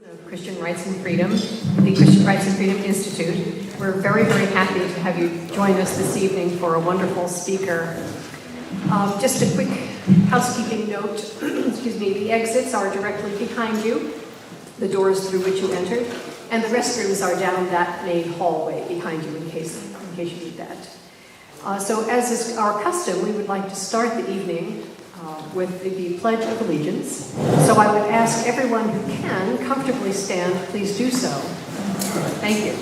of Christian Rights and Freedom, the Christian Rights and Freedom Institute. We're very, very happy to have you join us this evening for a wonderful speaker. Just a quick housekeeping note, excuse me, the exits are directly behind you, the doors through which you entered, and the restrooms are down that main hallway behind you in case you need that. So as is our custom, we would like to start the evening with the Pledge of Allegiance. So I would ask everyone who can comfortably stand, please do so. Thank you.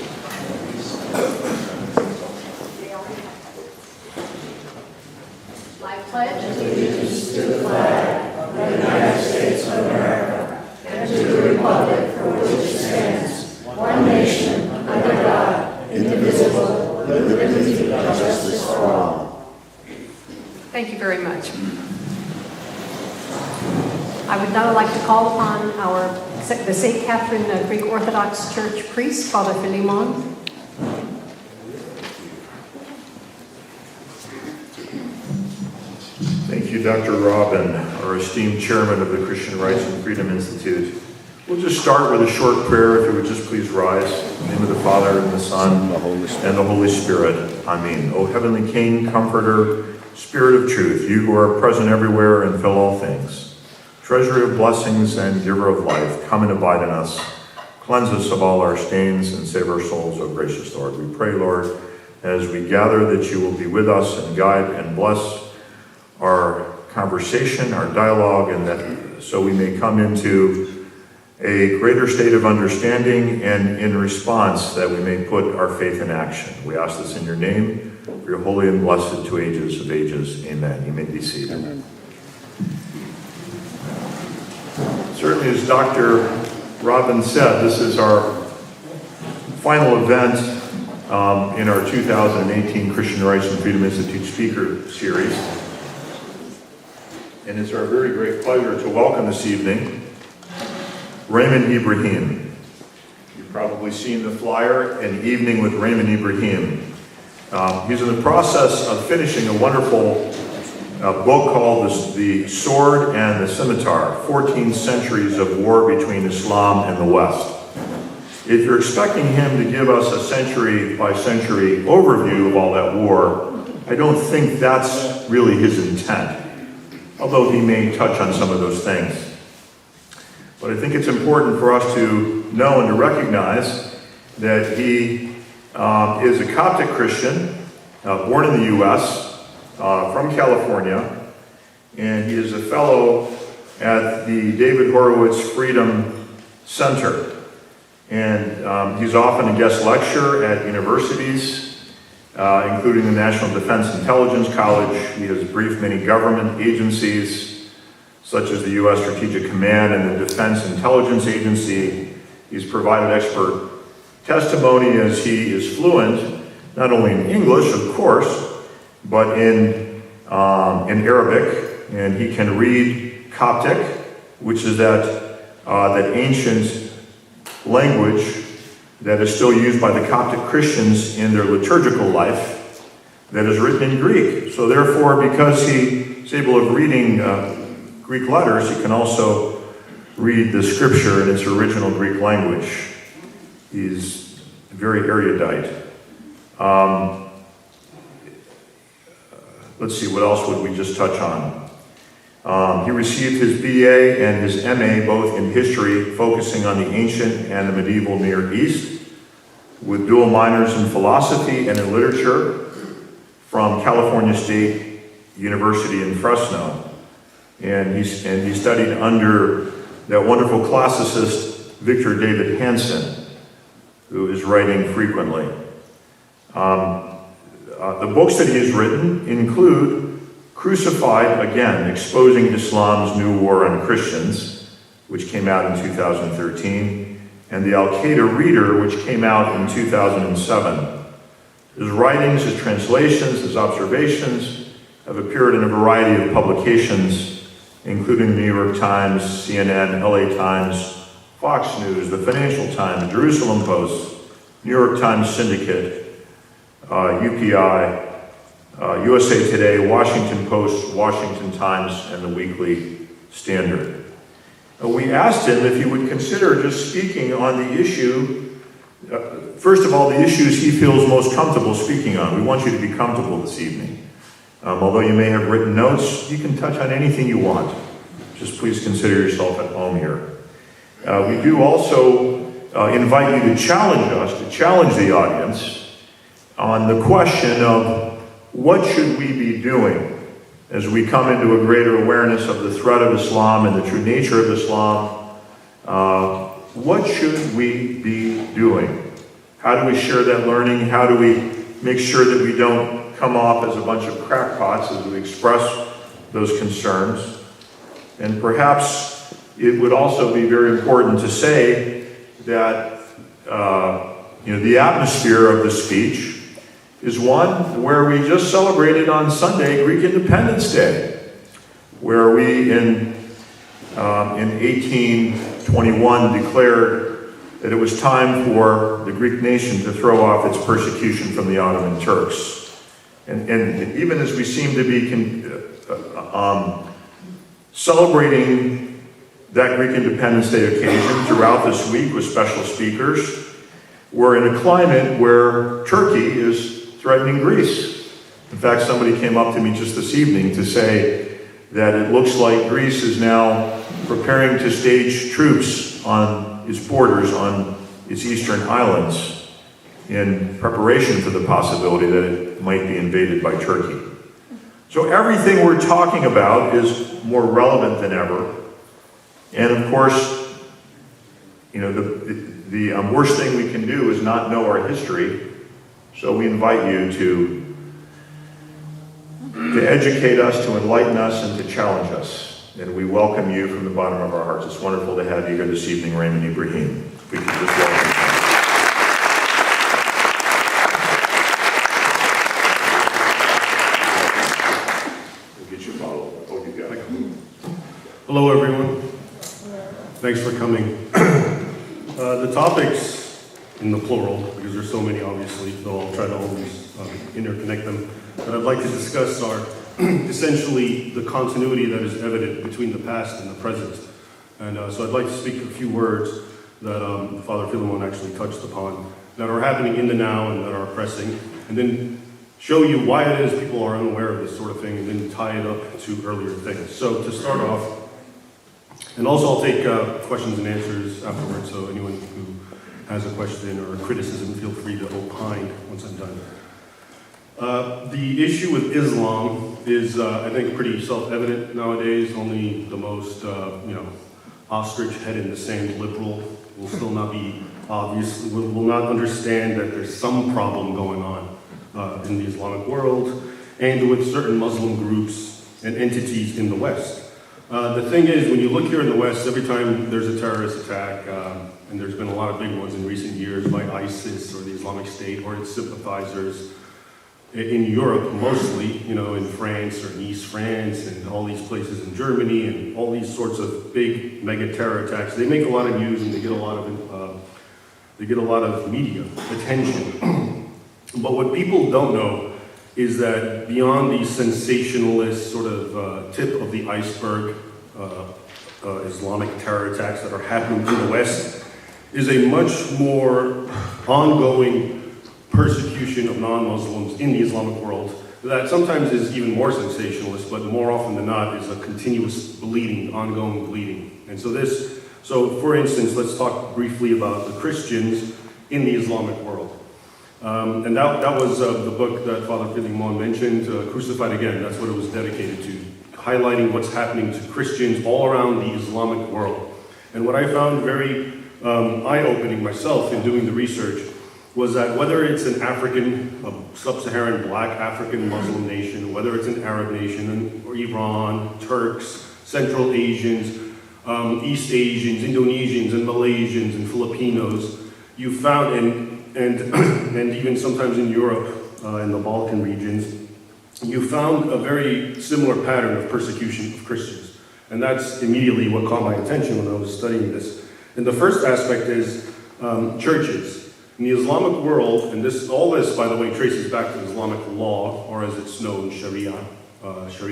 I pledge allegiance to the flag of the United States of America and to the republic for which it stands, one nation, under God, indivisible, with liberty and justice for all. Thank you very much. I would now like to call upon the St. Katherine Greek Orthodox Church priest, Father Shillman. Thank you, Dr. Robin, our esteemed chairman of the Christian Rights and Freedom Institute. We'll just start with a short prayer, if you would just please rise. In the name of the Father, and the Son, and the Holy Spirit. Amen. O Heavenly King, Comforter, Spirit of Truth, you who are present everywhere and fill all things, treasury of blessings and giver of life, come and abide in us. Cleanse us of all our stains and save our souls, O gracious Lord. We pray, Lord, as we gather that you will be with us and guide and bless our conversation, our dialogue, and that so we may come into a greater state of understanding and in response that we may put our faith in action. We ask this in your name, for your holy and blessed to ages of ages. Amen. You may be seated. Amen. Certainly, as Dr. Robin said, this is our final event in our 2018 Christian Rights and Freedom Institute Speaker Series. And it's our very great pleasure to welcome this evening Raymond Ibrahim. You've probably seen the flyer, An Evening with Raymond Ibrahim. He's in the process of finishing a wonderful book called The Sword and the Scimitar, 14 Centuries of War Between Islam and the West. If you're expecting him to give us a century-by-century overview of all that war, I don't think that's really his intent, although he may touch on some of those things. But I think it's important for us to know and to recognize that he is a Coptic Christian, born in the U.S., from California, and he is a fellow at the David Horowitz Freedom Center. And he's often a guest lecturer at universities, including the National Defense Intelligence College. He has briefed many government agencies, such as the U.S. Strategic Command and the Defense Intelligence Agency. He's provided expert testimony as he is fluent, not only in English, of course, but in Arabic, and he can read Coptic, which is that ancient language that is still used by the Coptic Christians in their liturgical life, that is written in Greek. So therefore, because he is able of reading Greek letters, he can also read the scripture in its original Greek language. He's very erudite. Let's see, what else would we just touch on? He received his BA and his MA both in history, focusing on the ancient and the medieval Near East, with dual minors in philosophy and in literature from California State University in Fresno. And he studied under that wonderful classicist Victor David Hansen, who is writing frequently. The books that he has written include Crucified, again, Exposing Islam's New War on Christians, which came out in 2013, and The Al-Qaeda Reader, which came out in 2007. His writings, his translations, his observations have appeared in a variety of publications, including the New York Times, CNN, LA Times, Fox News, the Financial Times, Jerusalem Post, New York Times Syndicate, UPI, USA Today, Washington Post, Washington Times, and the Weekly Standard. we asked him if he would consider just speaking on the issue, first of all, the issues he feels most comfortable speaking on. We want you to be comfortable this evening. Although you may have written notes, you can touch on anything you want. Just please consider yourself at home here. We do also invite you to challenge us, to challenge the audience on the question of what should we be doing as we come into a greater awareness of the threat of Islam and the true nature of Islam. What should we be doing? How do we share that learning? How do we make sure that we don't come off as a bunch of crackpots as we express those concerns? And perhaps it would also be very important to say that the atmosphere of the speech is one where we just celebrated on Sunday Greek Independence Day, where we in 1821 declared that it was time for the Greek nation to throw off its persecution from the Ottoman Turks. And even as we seem to be celebrating that Greek Independence Day occasion throughout this week with special speakers, we're in a climate where Turkey is threatening Greece. In fact, somebody came up to me just this evening to say that it looks like Greece is now preparing to stage troops on its borders, on its eastern islands, in preparation for the possibility that it might be invaded by Turkey. So everything we're talking about is more relevant than ever. And of course, the worst thing we can do is not know our history. So we invite you to educate us, to enlighten us, and to challenge us. And we welcome you from the bottom of our hearts. It's wonderful to have you here this evening, Raymond Ibrahim. If we could just welcome you. We'll get you a bottle. Oh, you got it. Hello, everyone. Thanks for coming. The topics, in the plural, because there's so many, obviously, though I'll try to always interconnect them, that I'd like to discuss are essentially the continuity that is evident between the past and the present. And so I'd like to speak a few words that Father Philemon actually touched upon, that are happening in the now and that are pressing, and then show you why it is people are unaware of this sort of thing, and then tie it up to earlier things. So to start off, and also I'll take questions and answers afterwards, so anyone who has a question or a criticism, feel free to opine once I'm done. The issue with Islam is, I think, pretty self-evident nowadays. Only the most, ostrich head in the sand liberal will still not be obvious, will not understand that there's some problem going on in the Islamic world and with certain Muslim groups and entities in the West. The thing is, when you look here in the West, every time there's a terrorist attack, and there's been a lot of big ones in recent years by ISIS or the Islamic State or its sympathizers in Europe mostly, in France or in East France and all these places in Germany and all these sorts of big mega terror attacks. They make a lot of news and they get a lot of media attention. But what people don't know is that beyond these sensationalist sort of tip of the iceberg Islamic terror attacks that are happening in the West is a much more ongoing persecution of non-Muslims in the Islamic world that sometimes is even more sensationalist, but more often than not is a continuous bleeding, ongoing bleeding. And so for instance, let's talk briefly about the Christians in the Islamic world. And that was the book that Father Philemon mentioned, Crucified Again. That's what it was dedicated to, highlighting what's happening to Christians all around the Islamic world. And what I found very eye-opening myself in doing the research was that whether it's an African, sub-Saharan black African Muslim nation, whether it's an Arab nation, or Iran, Turks, Central Asians, East Asians, Indonesians, and Malaysians, and Filipinos, you found, and even sometimes in Europe, in the Balkan regions, you found a very similar pattern of persecution of Christians. And that's immediately what caught my attention when I was studying this. And the first aspect is churches. In the Islamic world, and all this, by the way, traces back to Islamic law, or as it's known, Sharia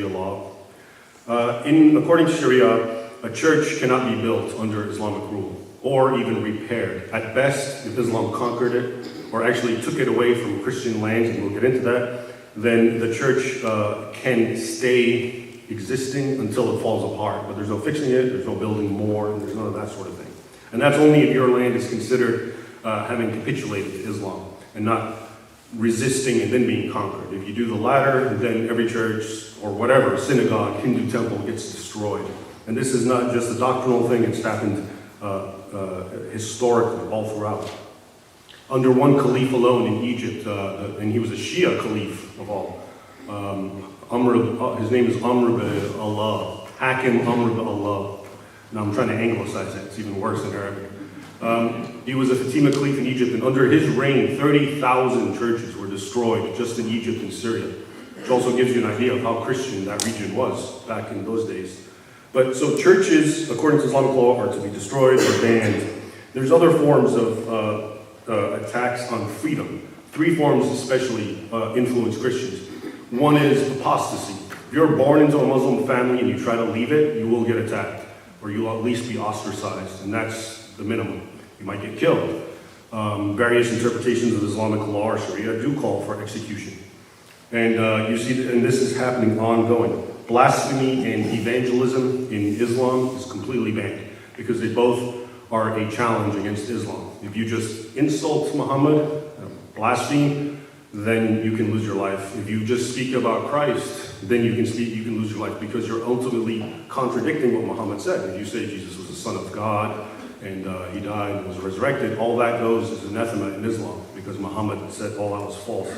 law. According to Sharia, A church cannot be built under Islamic rule or even repaired. At best, if Islam conquered it or actually took it away from Christian lands, and we'll get into that, then the church can stay existing until it falls apart. But there's no fixing it, there's no building more, and there's none of that sort of thing. And that's only if your land is considered having capitulated to Islam and not resisting and then being conquered. If you do the latter, then every church or whatever, synagogue, Hindu temple gets destroyed. And this is not just a doctrinal thing, it's happened historically all throughout. Under one caliph alone in Egypt, and he was a Shia caliph of all, his name is Amr bin Allah, Hakim Amr bin Allah. Now I'm trying to anglicize that, it's even worse in Arabic. He was a Fatima caliph in Egypt, and under his reign, 30,000 churches were destroyed just in Egypt and Syria, which also gives you an idea of how Christian that region was back in those days. But so churches, according to Islamic law, are to be destroyed or banned. There's other forms of attacks on freedom. Three forms especially influence Christians. One is apostasy. If you're born into a Muslim family and you try to leave it, you will get attacked, or you'll at least be ostracized, and that's the minimum. You might get killed. Various interpretations of Islamic law or Sharia do call for execution. And you see, and this is happening ongoing. Blasphemy and evangelism in Islam is completely banned because they both are a challenge against Islam. If you just insult Muhammad, blaspheme, then you can lose your life. If you just speak about Christ, then you can lose your life because you're ultimately contradicting what Muhammad said. If you say Jesus was the Son of God and he died and was resurrected, all that goes as anathema in Islam because Muhammad said all that was false.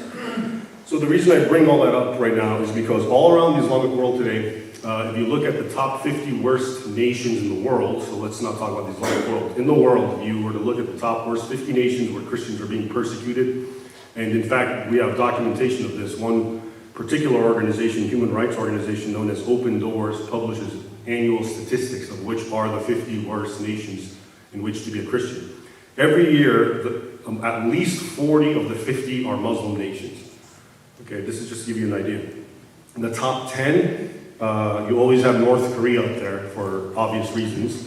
So the reason I bring all that up right now is because all around the Islamic world today, if you look at the top 50 worst nations in the world, so let's not talk about the Islamic world. In the world, if you were to look at the top worst 50 nations where Christians are being persecuted, and in fact, we have documentation of this. One particular organization, human rights organization known as Open Doors, publishes annual statistics of which are the 50 worst nations in which to be a Christian. Every year, at least 40 of the 50 are Muslim nations. Okay, this is just to give you an idea. In the top 10, you always have North Korea up there for obvious reasons.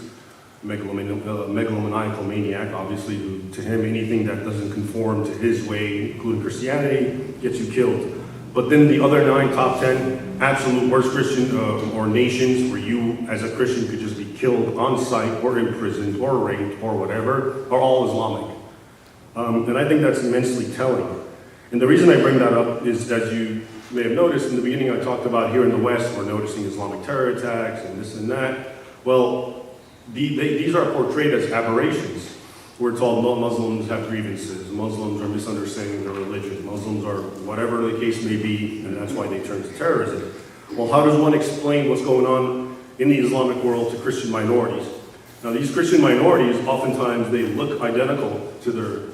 Megalomaniacal maniac, obviously, who to him anything that doesn't conform to his way, including Christianity, gets you killed. But then the other 9 top 10 absolute worst Christian or nations where you as a Christian could just be killed on sight or imprisoned or raped or whatever are all Islamic. And I think that's immensely telling. And the reason I bring that up is, as you may have noticed in the beginning, I talked about here in the West, we're noticing Islamic terror attacks and this and that. Well, these are portrayed as aberrations. We're told Muslims have grievances, Muslims are misunderstanding their religion, Muslims are whatever the case may be, and that's why they turn to terrorism. Well, how does one explain what's going on in the Islamic world to Christian minorities? Now, these Christian minorities, oftentimes they look identical to their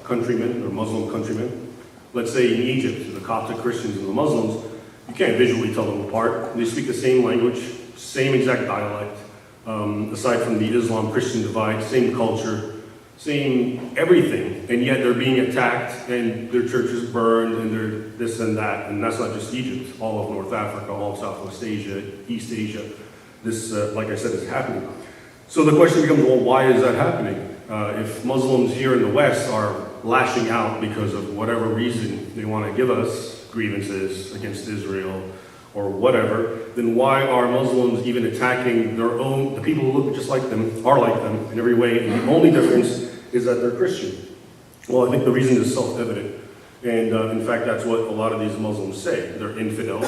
countrymen, their Muslim countrymen. Let's say in Egypt, the Coptic Christians and the Muslims, you can't visually tell them apart. They speak the same language, same exact dialect. Aside from the Islam-Christian divide, same culture, same everything, and yet they're being attacked and their churches burned and they're this and that. And that's not just Egypt, all of North Africa, all of Southwest Asia, East Asia. This, like I said, is happening. So the question becomes, well, why is that happening? If Muslims here in the West are lashing out because of whatever reason they want to give us grievances against Israel or whatever, then why are Muslims even attacking their own, the people who look just like them, are like them in every way, and the only difference is that they're Christian? Well, I think the reason is self-evident, and in fact, that's what a lot of these Muslims say. They're infidels,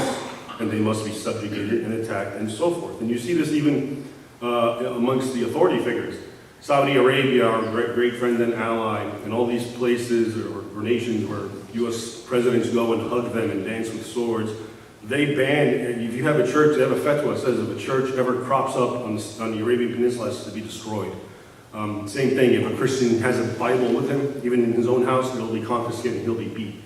and they must be subjugated and attacked, and so forth. And you see this even amongst the authority figures. Saudi Arabia, our great friend and ally, and all these places or nations where U.S. presidents go and hug them and dance with swords, they ban, if you have a church, they have a fatwa that says if a church ever crops up on the Arabian Peninsula, it's to be destroyed. Same thing, if a Christian has a Bible with him, even in his own house, it'll be confiscated and he'll be beat.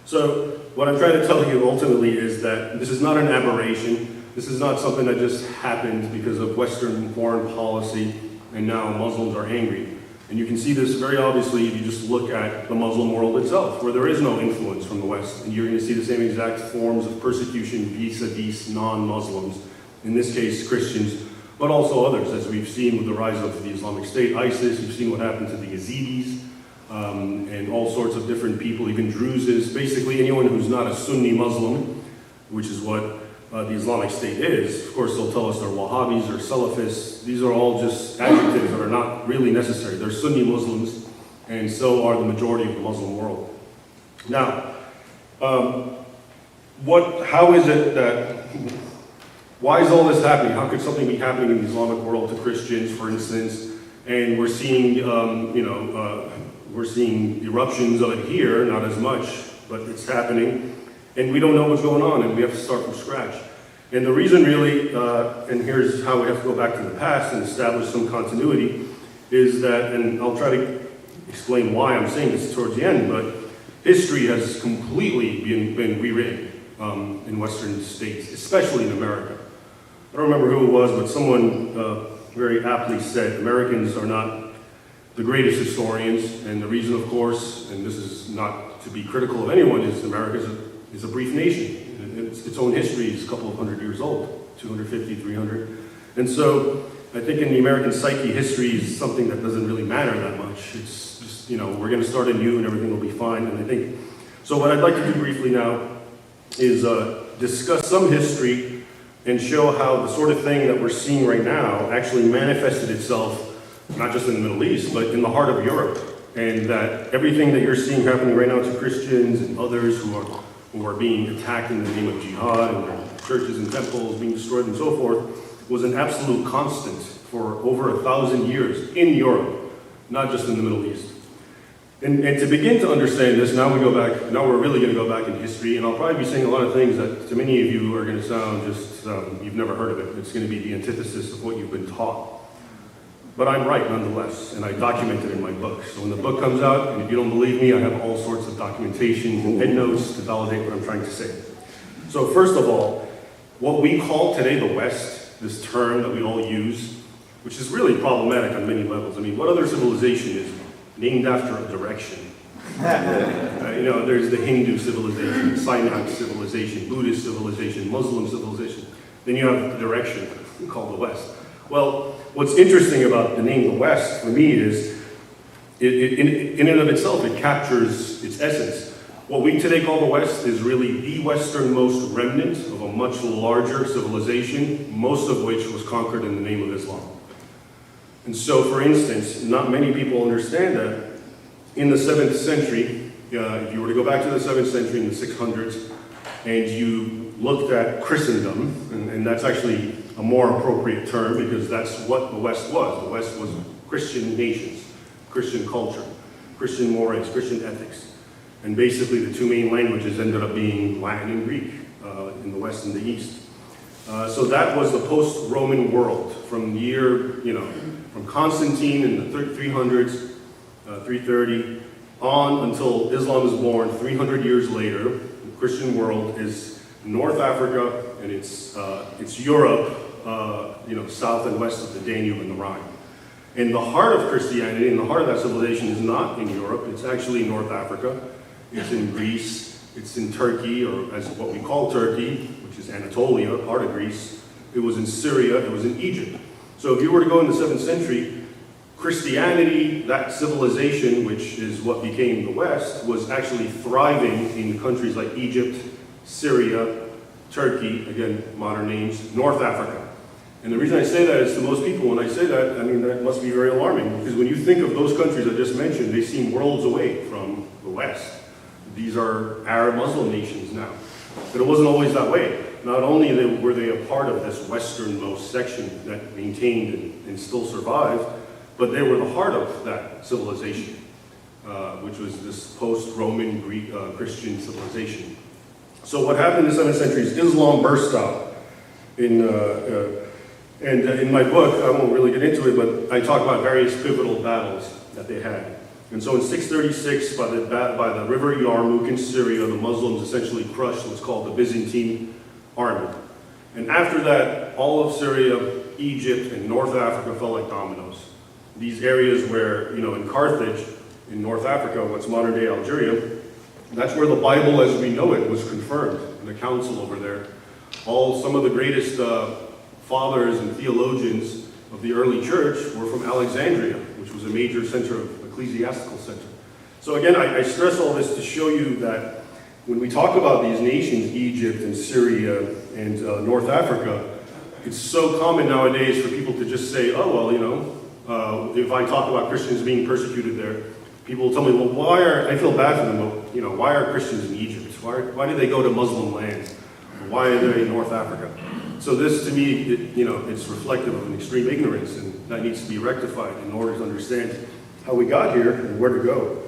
So what I'm trying to tell you ultimately is that this is not an aberration. This is not something that just happened because of Western foreign policy and now Muslims are angry. And you can see this very obviously if you just look at the Muslim world itself, where there is no influence from the West. And you're going to see the same exact forms of persecution vis-a-vis non-Muslims, in this case Christians, but also others, as we've seen with the rise of the Islamic State, ISIS. We've seen what happened to the Yazidis, and all sorts of different people, even Druzes, basically anyone who's not a Sunni Muslim, which is what the Islamic State is. Of course, they'll tell us they're Wahhabis or Salafists. These are all just adjectives that are not really necessary. They're Sunni Muslims, and so are the majority of the Muslim world. Now, how is it that, why is all this happening? How could something be happening in the Islamic world to Christians, for instance, and we're seeing, we're seeing eruptions of it here, not as much, but it's happening, and we don't know what's going on, and we have to start from scratch. And the reason really, and here's how we have to go back to the past and establish some continuity, is that, and I'll try to explain why I'm saying this towards the end, but history has completely been rewritten in Western states, especially in America. I don't remember who it was, but someone very aptly said, Americans are not the greatest historians, and the reason, of course, and this is not to be critical of anyone, is America is a brief nation. Its own history is a couple of hundred years old, 250, 300. And so I think in the American psyche, history is something that doesn't really matter that much. It's just, we're going to start anew and everything will be fine. And I think, so what I'd like to do briefly now is discuss some history and show how the sort of thing that we're seeing right now actually manifested itself, not just in the Middle East, but in the heart of Europe. And that everything that you're seeing happening right now to Christians and others who are being attacked in the name of jihad, and their churches and temples being destroyed and so forth, was an absolute constant for over 1,000 years in Europe, not just in the Middle East. And to begin to understand this, now we're really going to go back in history, and I'll probably be saying a lot of things that to many of you are going to sound just, you've never heard of it. It's going to be the antithesis of what you've been taught. But I'm right nonetheless, and I document it in my book. So when the book comes out, and if you don't believe me, I have all sorts of documentation and endnotes to validate what I'm trying to say. So first of all, what we call today the West, this term that we all use, which is really problematic on many levels. I mean, what other civilization is named after a direction? There's the Hindu civilization, Sinai civilization, Buddhist civilization, Muslim civilization. Then you have the direction called the West. Well, what's interesting about the name the West, for me, is in and of itself, it captures its essence. What we today call the West is really the westernmost remnant of a much larger civilization, most of which was conquered in the name of Islam. And so, for instance, not many people understand that in the 7th century, if you were to go back to the 7th century in the 600s, and you looked at Christendom, and that's actually a more appropriate term because that's what the West was. The West was Christian nations, Christian culture, Christian mores, Christian ethics. And basically the two main languages ended up being Latin and Greek in the West and the East. So that was the post-Roman world from the year, from Constantine in the 300s, 330, on until Islam is born 300 years later. The Christian world is North Africa and it's Europe, south and west of the Danube and the Rhine. And the heart of Christianity and the heart of that civilization is not in Europe, it's actually in North Africa. It's in Greece, it's in Turkey, or as what we call Turkey, which is Anatolia, part of Greece. It was in Syria, it was in Egypt. So if you were to go in the 7th century, Christianity, that civilization, which is what became the West, was actually thriving in countries like Egypt, Syria, Turkey, again, modern names, North Africa. And the reason I say that is to most people, when I say that, that must be very alarming, because when you think of those countries I just mentioned, they seem worlds away from the West. These are Arab Muslim nations now. But it wasn't always that way. Not only were they a part of this westernmost section that maintained and still survived, but they were the heart of that civilization, which was this post-Roman Greek Christian civilization. So what happened in the 7th century is Islam burst out. And in my book, I won't really get into it, but I talk about various pivotal battles that they had. And so in 636, by the river Yarmouk in Syria, the Muslims essentially crushed what's called the Byzantine army. And after that, all of Syria, Egypt, and North Africa fell like dominoes. These areas where, in Carthage, in North Africa, what's modern-day Algeria, that's where the Bible as we know it was confirmed in the council over there. Some of the greatest fathers and theologians of the early church were from Alexandria, which was a major center of ecclesiastical center. So again, I stress all this to show you that when we talk about these nations, Egypt and Syria and North Africa, it's so common nowadays for people to just say, oh, well, you know, if I talk about Christians being persecuted there, people will tell me, well, I feel bad for them, but, you know, why are Christians in Egypt? Why do they go to Muslim lands? Why are they in North Africa? So this, to me, it's reflective of an extreme ignorance, and that needs to be rectified in order to understand how we got here and where to go.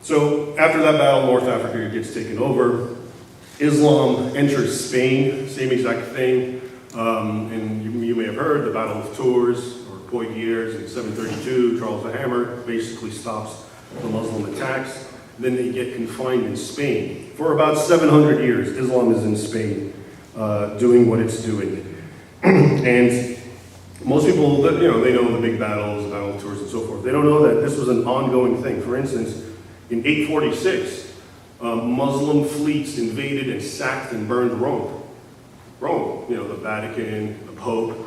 So after that battle, North Africa gets taken over. Islam enters Spain, same exact thing. And you may have heard the Battle of Tours or Poitiers in 732. Charles the Hammer basically stops the Muslim attacks. Then they get confined in Spain. For about 700 years, Islam is in Spain, doing what it's doing. And most people, they know the big battles, the Battle of Tours and so forth. They don't know that this was an ongoing thing. For instance, in 846, Muslim fleets invaded and sacked and burned Rome. The Vatican, the Pope,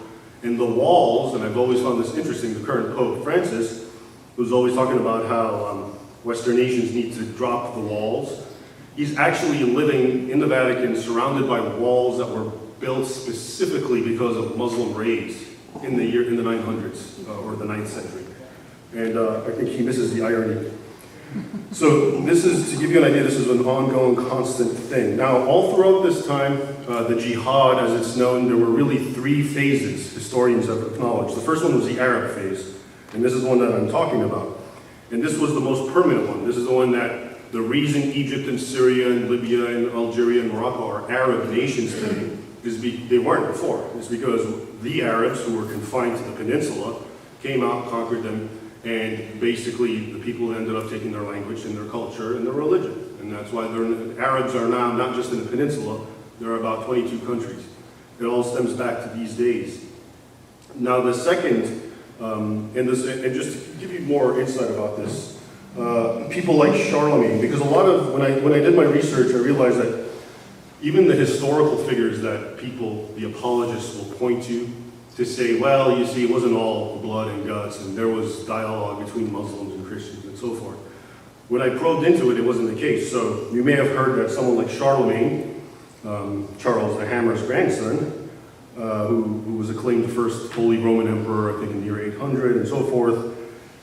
and the walls, and I've always found this interesting, the current Pope, Francis, who's always talking about how Western nations need to drop the walls. He's actually living in the Vatican surrounded by walls that were built specifically because of Muslim raids in the 900s, or the 9th century. And I think he misses the irony. So this is, to give you an idea, this is an ongoing, constant thing. Now, all throughout this time, the jihad, as it's known, there were really 3 phases historians have acknowledged. The first one was the Arab phase, and this is the one that I'm talking about. And this was the most permanent one. This is the one that the reason Egypt and Syria and Libya and Algeria and Morocco are Arab nations today is they weren't before. It's because the Arabs who were confined to the peninsula came out, conquered them, and basically the people ended up taking their language and their culture and their religion. And that's why Arabs are now not just in the peninsula, there are about 22 countries. It all stems back to these days. Now the second, and just to give you more insight about this, people like Charlemagne, because a lot of, when I did my research, I realized that even the historical figures that people, the apologists, will point to say, well, you see, it wasn't all blood and guts, and there was dialogue between Muslims and Christians and so forth. When I probed into it, it wasn't the case. So you may have heard that someone like Charlemagne, Charles the Hammer's grandson, who was acclaimed first Holy Roman Emperor, I think in the year 800 and so forth,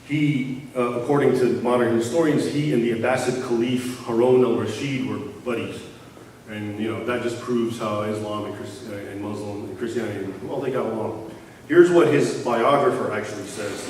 he, according to modern historians, he and the Abbasid Caliph Harun al-Rashid were buddies. And that just proves how Islam and Muslim and Christianity, well, they got along. Here's what his biographer actually says.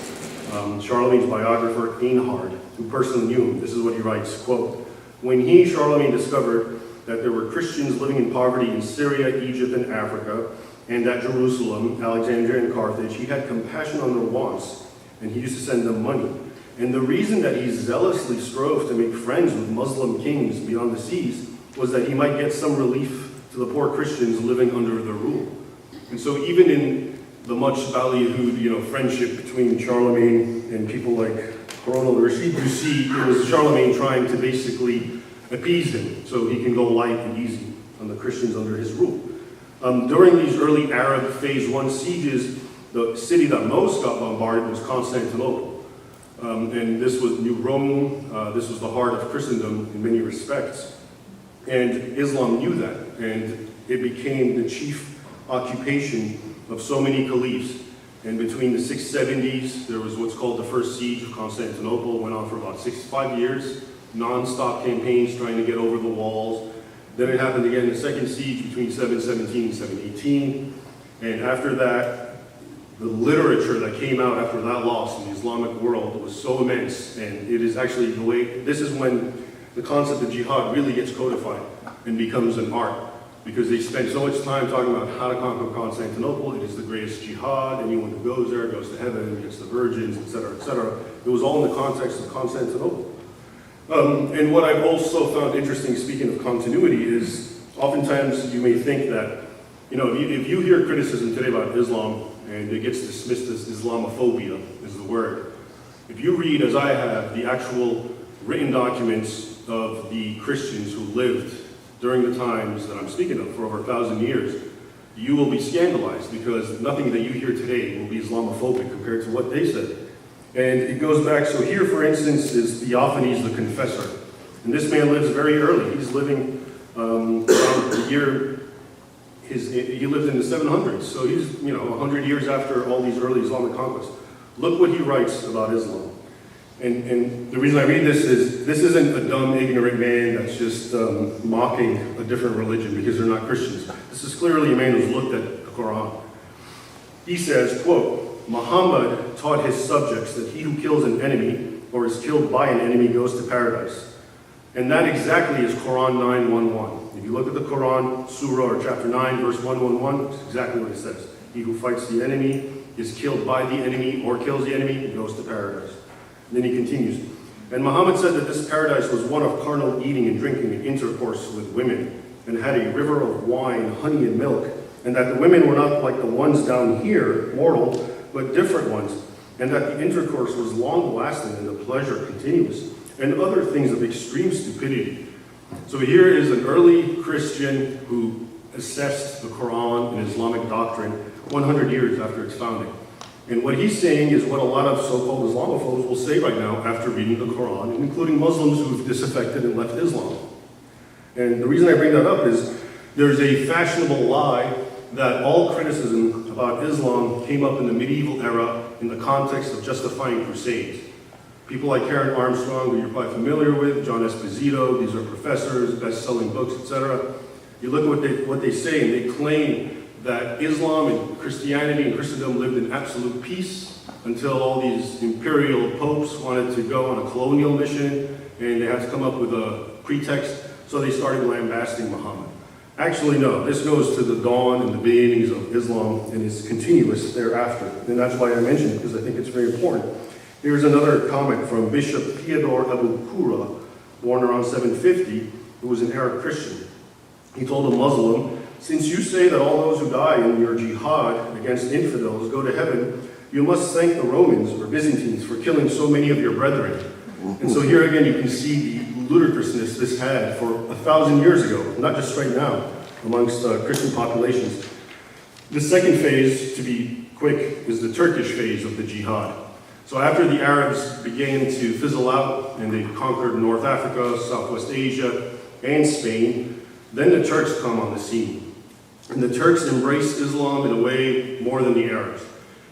Charlemagne's biographer, Einhard, who personally knew him, this is what he writes, quote, "When he, Charlemagne, discovered that there were Christians living in poverty in Syria, Egypt, and Africa, and at Jerusalem, Alexandria, and Carthage, he had compassion on their wants, and he used to send them money. And the reason that he zealously strove to make friends with Muslim kings beyond the seas was that he might get some relief to the poor Christians living under their rule." And so even in the much ballyhooed, friendship between Charlemagne and people like Harun al-Rashid, you see it was Charlemagne trying to basically appease him so he can go light and easy on the Christians under his rule. During these early Arab Phase 1 sieges, the city that most got bombarded was Constantinople. And this was New Rome, this was the heart of Christendom in many respects. And Islam knew that, and it became the chief occupation of so many caliphs. And between the 670s, there was what's called the First Siege of Constantinople. It went on for about 65 years, non-stop campaigns trying to get over the walls. Then it happened again, the Second Siege between 717 and 718. And after that, the literature that came out after that loss in the Islamic world was so immense. And it is actually this is when the concept of jihad really gets codified and becomes an art, because they spend so much time talking about how to conquer Constantinople. It is the greatest jihad. Anyone who goes there goes to heaven, gets the virgins, etc., etc. It was all in the context of Constantinople. And what I've also found interesting, speaking of continuity, is oftentimes you may think that, if you hear criticism today about Islam, and it gets dismissed as Islamophobia is the word. If you read, as I have, the actual written documents of the Christians who lived during the times that I'm speaking of for over 1,000 years, you will be scandalized because nothing that you hear today will be Islamophobic compared to what they said. And it goes back, so here, for instance, is Theophanes the Confessor. And this man lives very early. He's living around the year, he lived in the 700s, so he's 100 years after all these early Islamic conquests. Look what he writes about Islam. And the reason I read this is, this isn't a dumb, ignorant man that's just mocking a different religion because they're not Christians. This is clearly a man who's looked at the Quran. He says, quote, Muhammad taught his subjects that he who kills an enemy or is killed by an enemy goes to paradise. And that exactly is Quran 9:1:1. If you look at the Quran, Surah or chapter 9, verse 1:1:1, it's exactly what it says. He who fights the enemy is killed by the enemy or kills the enemy goes to paradise. And then he continues. And Muhammad said that this paradise was one of carnal eating and drinking and intercourse with women, and had a river of wine, honey, and milk, and that the women were not like the ones down here, mortal, but different ones, and that the intercourse was long-lasting and the pleasure continuous, and other things of extreme stupidity. So here is an early Christian who assessed the Quran and Islamic doctrine 100 years after its founding. And what he's saying is what a lot of so-called Islamophobes will say right now after reading the Quran, including Muslims who've disaffected and left Islam. And the reason I bring that up is there's a fashionable lie that all criticism about Islam came up in the medieval era in the context of justifying crusades. People like Karen Armstrong, who you're probably familiar with, John Esposito, these are professors, best-selling books, etc. You look at what they say, and they claim that Islam and Christianity and Christendom lived in absolute peace until all these imperial popes wanted to go on a colonial mission, and they had to come up with a pretext, so they started lambasting Muhammad. Actually, no, this goes to the dawn and the beginnings of Islam and is continuous thereafter. And that's why I mention it, because I think it's very important. Here's another comment from Bishop Theodore Abu Kura, born around 750, who was an Arab Christian. He told a Muslim, since you say that all those who die in your jihad against infidels go to heaven, you must thank the Romans or Byzantines for killing so many of your brethren. And so here again you can see the ludicrousness this had for 1,000 years ago, not just right now, amongst Christian populations. The second phase, to be quick, is the Turkish phase of the jihad. So after the Arabs began to fizzle out and they conquered North Africa, Southwest Asia, and Spain, then the Turks come on the scene. And the Turks embrace Islam in a way more than the Arabs.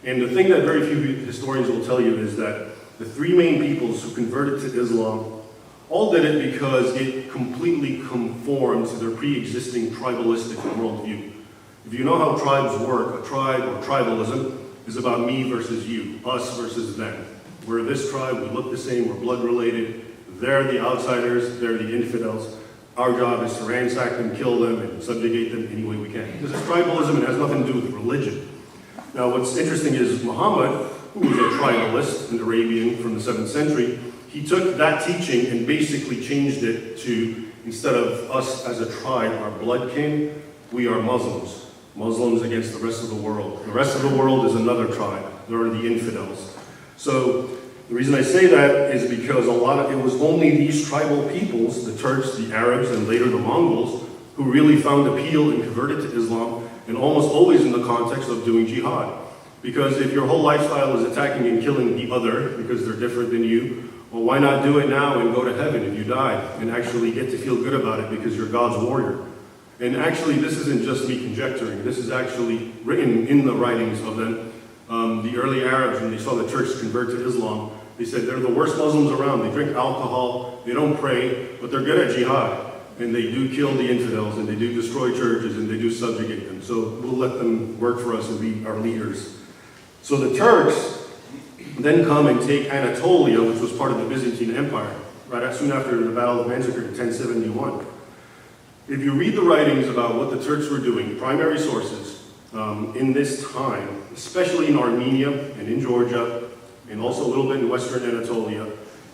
And the thing that very few historians will tell you is that the three main peoples who converted to Islam all did it because it completely conformed to their pre-existing tribalistic worldview. If you know how tribes work, a tribe or tribalism is about me versus you, us versus them. We're this tribe, we look the same, we're blood related, they're the outsiders, they're the infidels. Our job is to ransack them, kill them, and subjugate them any way we can. This is tribalism and it has nothing to do with religion. Now what's interesting is Muhammad, who was a tribalist, an Arabian from the 7th century, he took that teaching and basically changed it to, instead of us as a tribe, our blood kin, we are Muslims. Muslims against the rest of the world. The rest of the world is another tribe. They're the infidels. So the reason I say that is because it was only these tribal peoples, the Turks, the Arabs, and later the Mongols, who really found appeal and converted to Islam, and almost always in the context of doing jihad. Because if your whole lifestyle is attacking and killing the other because they're different than you, well, why not do it now and go to heaven if you die and actually get to feel good about it because you're God's warrior? And actually, this isn't just me conjecturing. This is actually written in the writings of them. The early Arabs, when they saw the Turks convert to Islam, they said they're the worst Muslims around. They drink alcohol, they don't pray, but they're good at jihad. And they do kill the infidels, and they do destroy churches, and they do subjugate them. So we'll let them work for us and be our leaders. So the Turks then come and take Anatolia, which was part of the Byzantine Empire, soon after the Battle of Manzikert in 1071. If you read the writings about what the Turks were doing, primary sources, in this time, especially in Armenia and in Georgia, and also a little bit in Western Anatolia,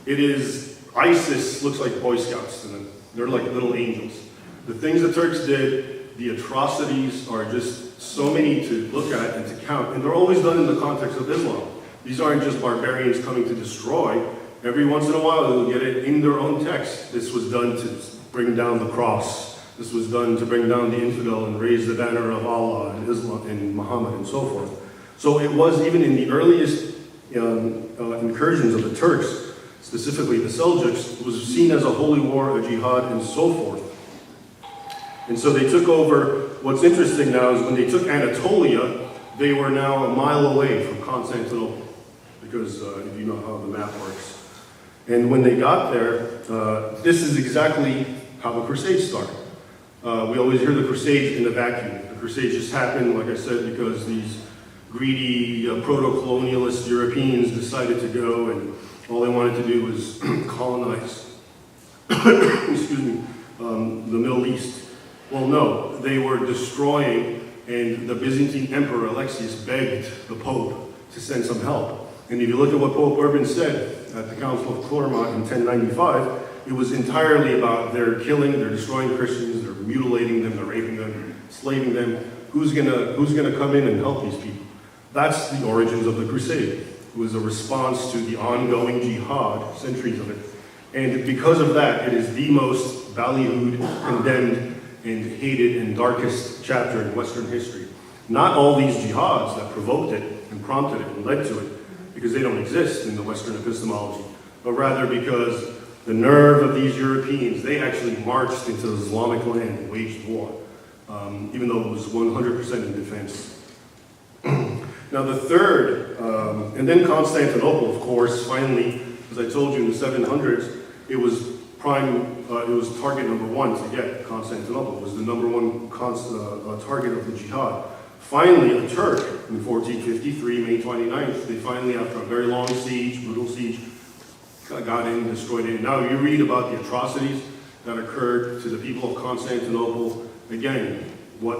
it is, ISIS looks like Boy Scouts to them. They're like little angels. The things the Turks did, the atrocities are just so many to look at and to count, and they're always done in the context of Islam. These aren't just barbarians coming to destroy. Every once in a while, they'll get it in their own text. This was done to bring down the cross, This was done to bring down the infidel and raise the banner of Allah and Islam and Muhammad and so forth. So it was, even in the earliest incursions of the Turks, specifically the Seljuks, was seen as a holy war, a jihad, and so forth. And so they took over. What's interesting now is when they took Anatolia, they were now a mile away from Constantinople, because if you know how the map works. And when they got there, this is exactly how the Crusades started. We always hear the Crusades in a vacuum. The Crusades just happened, like I said, because these greedy proto-colonialist Europeans decided to go, and all they wanted to do was colonize excuse me, the Middle East. Well, no, they were destroying, and the Byzantine Emperor Alexius begged the Pope to send some help. And if you look at what Pope Urban said at the Council of Clermont in 1095, it was entirely about their killing, they're destroying Christians, they're mutilating them, they're raping them, enslaving them. Who's gonna come in and help these people? That's the origins of the Crusade. It was a response to the ongoing jihad, centuries of it. And because of that, it is the most ballyhooed, condemned, and hated and darkest chapter in Western history. Not all these jihads that provoked it and prompted it and led to it, because they don't exist in the Western epistemology, but rather because the nerve of these Europeans, they actually marched into Islamic land and waged war, even though it was 100% in defense. Now the third, and then Constantinople, of course, finally, as I told you in the 700s, it was target number one to get Constantinople. It was the number one target of the jihad. Finally, a Turk in 1453, May 29th, they finally, after a very long siege, brutal siege, got in, destroyed it. Now you read about the atrocities that occurred to the people of Constantinople. Again, what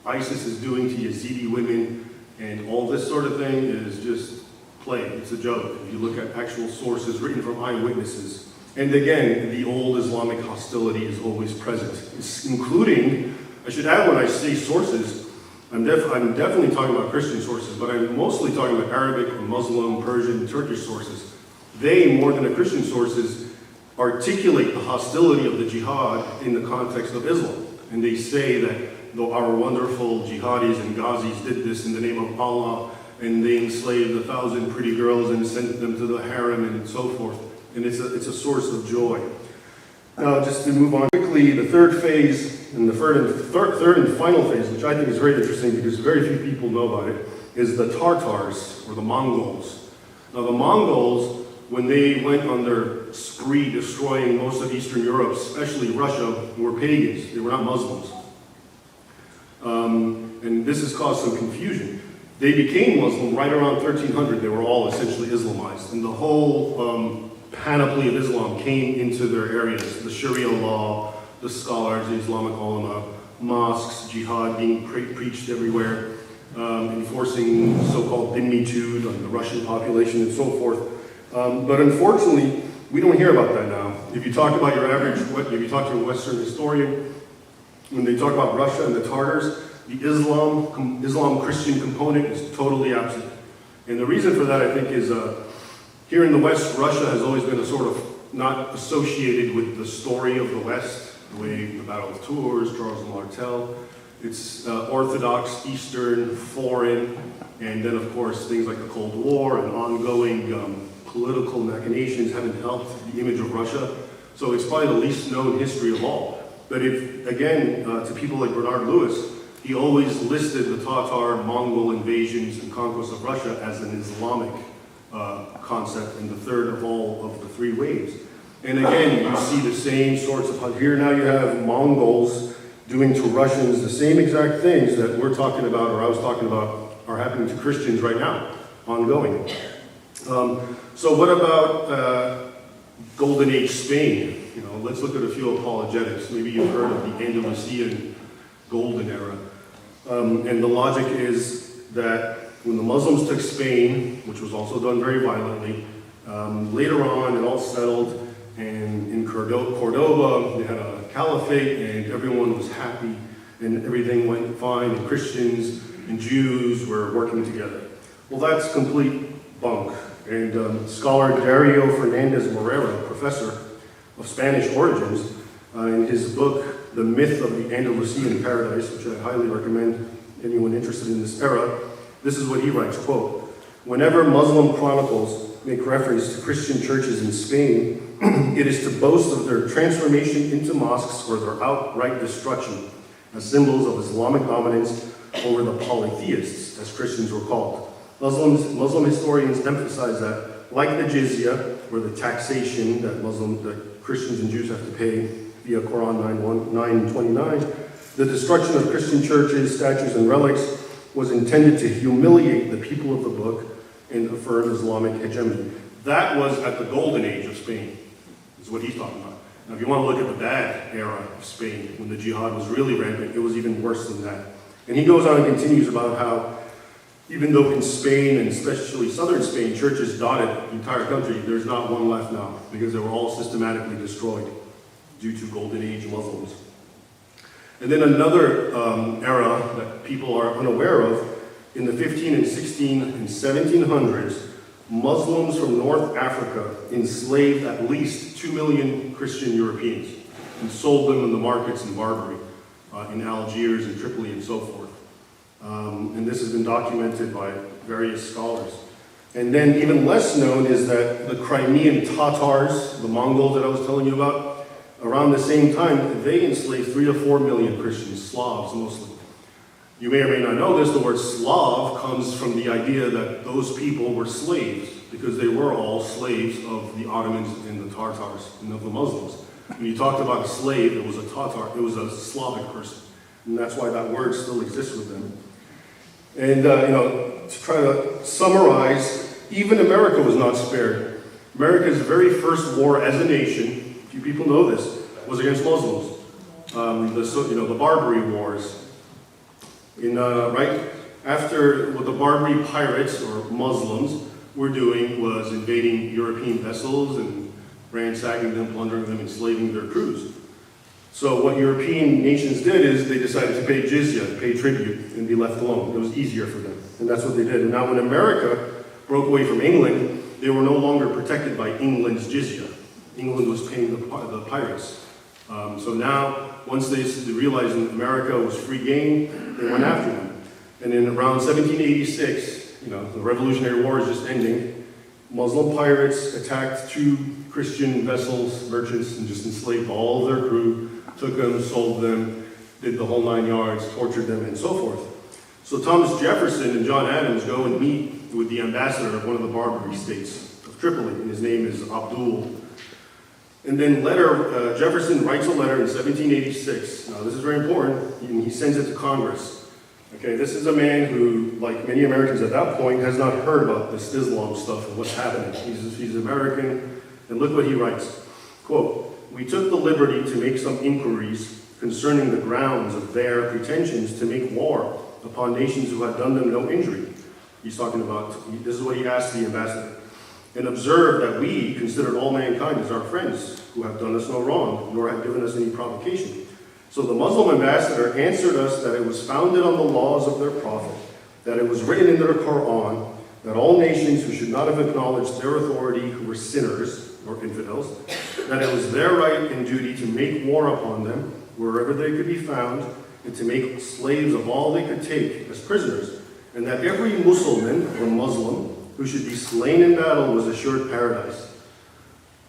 ISIS is doing to Yazidi women and all this sort of thing is just play. It's a joke. If you look at actual sources written from eyewitnesses. And again, the old Islamic hostility is always present. It's including, I should add, when I say sources, I'm definitely talking about Christian sources, but I'm mostly talking about Arabic, Muslim, Persian, Turkish sources. They, more than the Christian sources, articulate the hostility of the jihad in the context of Islam. And they say that though our wonderful jihadis and ghazis did this in the name of Allah, and they enslaved 1,000 pretty girls and sent them to the harem and so forth. And it's a source of joy. Now, just to move on quickly, the third phase, and the third and final phase, which I think is very interesting because very few people know about it, is the Tartars, or the Mongols. Now, the Mongols, when they went on their spree destroying most of Eastern Europe, especially Russia, were pagans. They were not Muslims. And this has caused some confusion. They became Muslim right around 1300. They were all essentially Islamized. And the whole panoply of Islam came into their areas. The Sharia law, the scholars, the Islamic ulama, mosques, jihad being preached everywhere, enforcing so-called dhimmitude on the Russian population and so forth. But unfortunately, we don't hear about that now. If you talk about if you talk to a Western historian, when they talk about Russia and the Tartars, the Islam Christian component is totally absent. And the reason for that, I think, is here in the West, Russia has always been a sort of not associated with the story of the West, the way the Battle of Tours, Charles Martel. It's Orthodox, Eastern, foreign, and then of course things like the Cold War and ongoing political machinations haven't helped the image of Russia. So it's probably the least known history of all. But if, again, to people like Bernard Lewis, he always listed the Tatar, Mongol invasions and conquest of Russia as an Islamic concept, and the third of all of the three waves. And again, you see the same sorts of, here now you have Mongols doing to Russians the same exact things that we're talking about, or I was talking about, are happening to Christians right now, ongoing. So what about Golden Age Spain? You know, let's look at a few apologetics. Maybe you've heard of the Andalusian Golden Era. And the logic is that when the Muslims took Spain, which was also done very violently, later on it all settled, and in Cordoba they had a caliphate and everyone was happy and everything went fine, and Christians and Jews were working together. Well, that's complete bunk. And scholar Dario Fernandez Morera, professor of Spanish origins, in his book The Myth of the Andalusian Paradise, which I highly recommend anyone interested in this era. This is what he writes, quote, "Whenever Muslim chronicles make reference to Christian churches in Spain, it is to boast of their transformation into mosques or their outright destruction as symbols of Islamic dominance over the polytheists, as Christians were called. Muslim historians emphasize that, like the jizya, or the taxation that Christians and Jews have to pay via Quran 9:29, the destruction of Christian churches, statues, and relics was intended to humiliate the people of the book and affirm Islamic hegemony." That was at the golden age of Spain, is what he's talking about. Now, if you want to look at the bad era of Spain, when the jihad was really rampant, it was even worse than that. And he goes on and continues about how, even though in Spain, and especially southern Spain, churches dotted the entire country, there's not one left now, because they were all systematically destroyed due to Golden Age Muslims. And then another era that people are unaware of, in the 15 and 16 and 1700s, Muslims from North Africa enslaved at least 2 million Christian Europeans and sold them in the markets in Barbary, in Algiers and Tripoli and so forth. And this has been documented by various scholars. And then even less known is that the Crimean Tatars, the Mongols that I was telling you about, around the same time, they enslaved 3 to 4 million Christians, Slavs mostly. You may or may not know this, the word Slav comes from the idea that those people were slaves, because they were all slaves of the Ottomans and the Tartars and of the Muslims. When you talked about a slave, it was a Tatar, it was a Slavic person. And that's why that word still exists with them. And, to try to summarize, even America was not spared. America's very first war as a nation, few people know this, was against Muslims. The Barbary Wars. Right after what the Barbary pirates, or Muslims, were doing was invading European vessels and ransacking them, plundering them, enslaving their crews. So what European nations did is they decided to pay jizya, pay tribute, and be left alone. It was easier for them, and that's what they did. And now when America broke away from England, they were no longer protected by England's jizya. England was paying the pirates. So now, once they realized that America was free game, they went after them. And in around 1786, the Revolutionary War is just ending, Muslim pirates attacked 2 Christian vessels, merchants, and just enslaved all of their crew, took them, sold them, did the whole 9 yards, tortured them, and so forth. So Thomas Jefferson and John Adams go and meet with the ambassador of one of the Barbary states of Tripoli, and his name is Abdul. And then Jefferson writes a letter in 1786. Now, this is very important. He sends it to Congress. Okay, this is a man who, like many Americans at that point, has not heard about this Islam stuff and what's happening. He's American, and look what he writes. Quote, "We took the liberty to make some inquiries concerning the grounds of their pretensions to make war upon nations who had done them no injury." He's talking about, this is what he asked the ambassador. "And observe that we considered all mankind as our friends, who have done us no wrong, nor have given us any provocation. So the Muslim ambassador answered us that it was founded on the laws of their prophet, that it was written in their Quran, that all nations who should not have acknowledged their authority, who were sinners, or infidels, that it was their right and duty to make war upon them, wherever they could be found, and to make slaves of all they could take as prisoners, and that every Muslim, or Muslim, who should be slain in battle was assured paradise."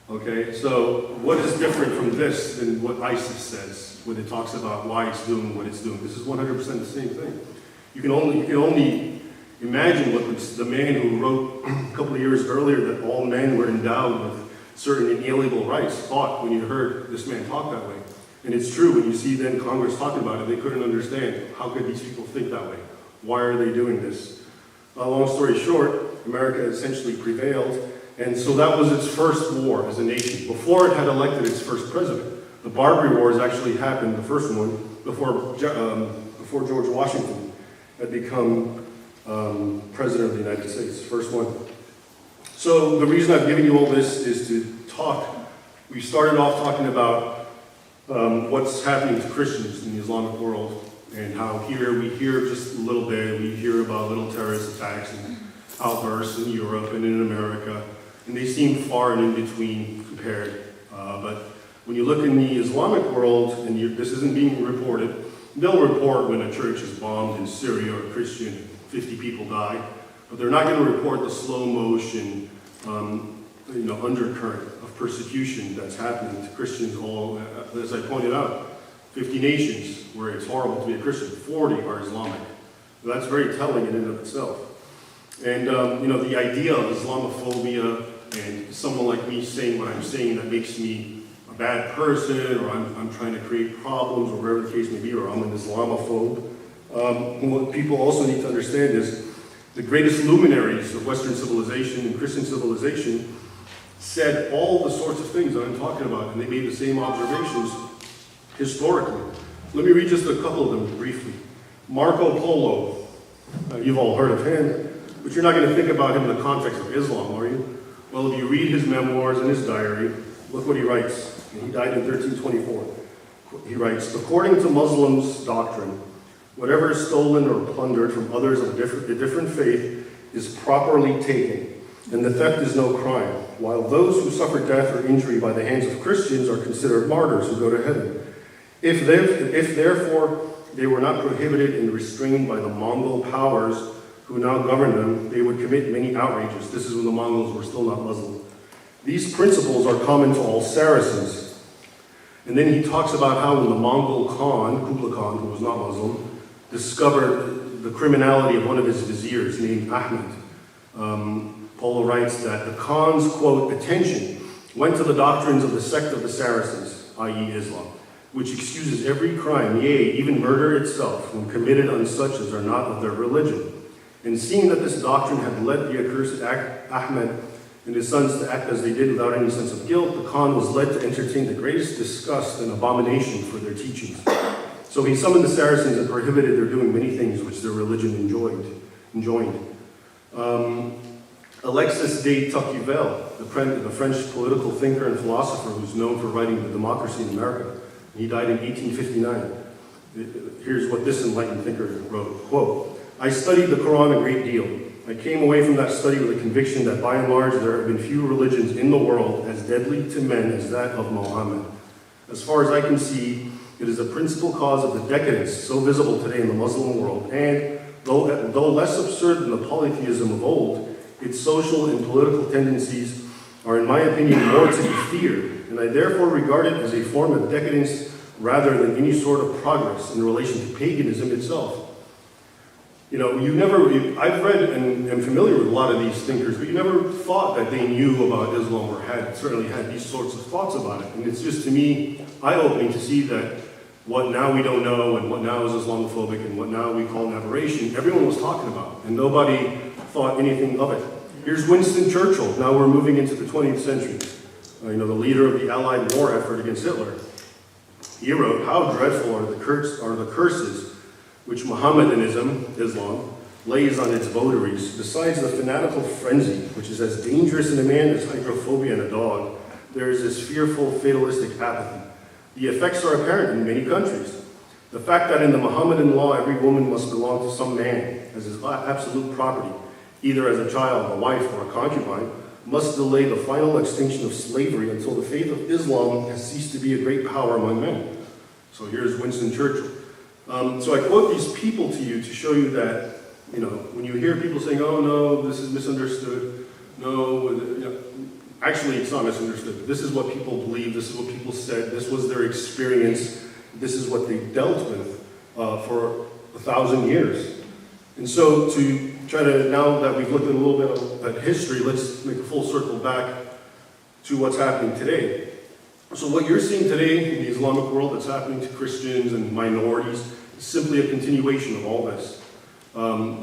Okay, so what is different from this than what ISIS says when it talks about why it's doing what it's doing? This is 100% the same thing. You can only imagine what the man who wrote a couple of years earlier that all men were endowed with certain inalienable rights thought when you heard this man talk that way. And it's true, when you see then Congress talking about it, they couldn't understand, how could these people think that way? Why are they doing this? Long story short, America essentially prevailed, and so that was its first war as a nation, before it had elected its first president. The Barbary Wars actually happened, the first one, before George Washington had become President of the United States, first one. So the reason I've given you all this is to talk. We started off talking about what's happening to Christians in the Islamic world, and how here we hear just a little bit, we hear about little terrorist attacks and outbursts in Europe and in America, and they seem far and in between compared. But When you look in the Islamic world, and this isn't being reported, they'll report when a church is bombed in Syria or a Christian, 50 people die, but they're not going to report the slow motion, undercurrent of persecution that's happening to Christians all, as I pointed out, 50 nations where it's horrible to be a Christian, 40 are Islamic. That's very telling in and of itself. And, the idea of Islamophobia and someone like me saying what I'm saying that makes me a bad person, or I'm trying to create problems, or whatever the case may be, or I'm an Islamophobe. What people also need to understand is the greatest luminaries of Western civilization and Christian civilization said all the sorts of things that I'm talking about, and they made the same observations historically. Let me read just a couple of them briefly. Marco Polo, you've all heard of him, but you're not going to think about him in the context of Islam, are you? Well, if you read his memoirs and his diary, look what he writes. And he died in 1324. He writes, according to Muslims' doctrine, whatever is stolen or plundered from others of a different faith is properly taken, and the theft is no crime, while those who suffer death or injury by the hands of Christians are considered martyrs who go to heaven. If therefore they were not prohibited and restrained by the Mongol powers who now govern them, they would commit many outrages. This is when the Mongols were still not Muslim. These principles are common to all Saracens. And then he talks about how when the Mongol Khan, Kublai Khan, who was not Muslim, discovered the criminality of one of his viziers named Ahmed. Polo writes that the Khan's, quote, attention went to the doctrines of the sect of the Saracens, i.e. Islam, which excuses every crime, yea, even murder itself, when committed on such as are not of their religion. And seeing that this doctrine had led the accursed Ahmed and his sons to act as they did without any sense of guilt, the Khan was led to entertain the greatest disgust and abomination for their teachings. So he summoned the Saracens and prohibited their doing many things which their religion enjoined. Alexis de Tocqueville, the French political thinker and philosopher who's known for writing The Democracy in America, he died in 1859. Here's what this enlightened thinker wrote, quote, I studied the Quran a great deal. I came away from that study with a conviction that by and large there have been few religions in the world as deadly to men as that of Mohammed. As far as I can see, it is a principal cause of the decadence so visible today in the Muslim world, and though less absurd than the polytheism of old, its social and political tendencies are, in my opinion, more to be feared, and I therefore regard it as a form of decadence rather than any sort of progress in relation to paganism itself. I've read and am familiar with a lot of these thinkers, but you never thought that they knew about Islam or certainly had these sorts of thoughts about it. And it's just, to me, eye-opening to see that what now we don't know and what now is Islamophobic and what now we call an aberration, everyone was talking about, and nobody thought anything of it. Here's Winston Churchill. Now we're moving into the 20th century. The leader of the Allied war effort against Hitler. He wrote, how dreadful are the curses which Mohammedanism, Islam, lays on its votaries, besides the fanatical frenzy, which is as dangerous in a man as hydrophobia in a dog, there is this fearful fatalistic apathy. The effects are apparent in many countries. The fact that in the Mohammedan law every woman must belong to some man as his absolute property, either as a child, a wife, or a concubine, must delay the final extinction of slavery until the faith of Islam has ceased to be a great power among men. So here's Winston Churchill. So I quote these people to you to show you that, when you hear people saying, oh no, this is misunderstood, actually it's not misunderstood. This is what people believe, this is what people said, this was their experience, this is what they dealt with for 1,000 years. And so to try to, now that we've looked at a little bit at history, let's make a full circle back to what's happening today. So what you're seeing today in the Islamic world that's happening to Christians and minorities is simply a continuation of all this.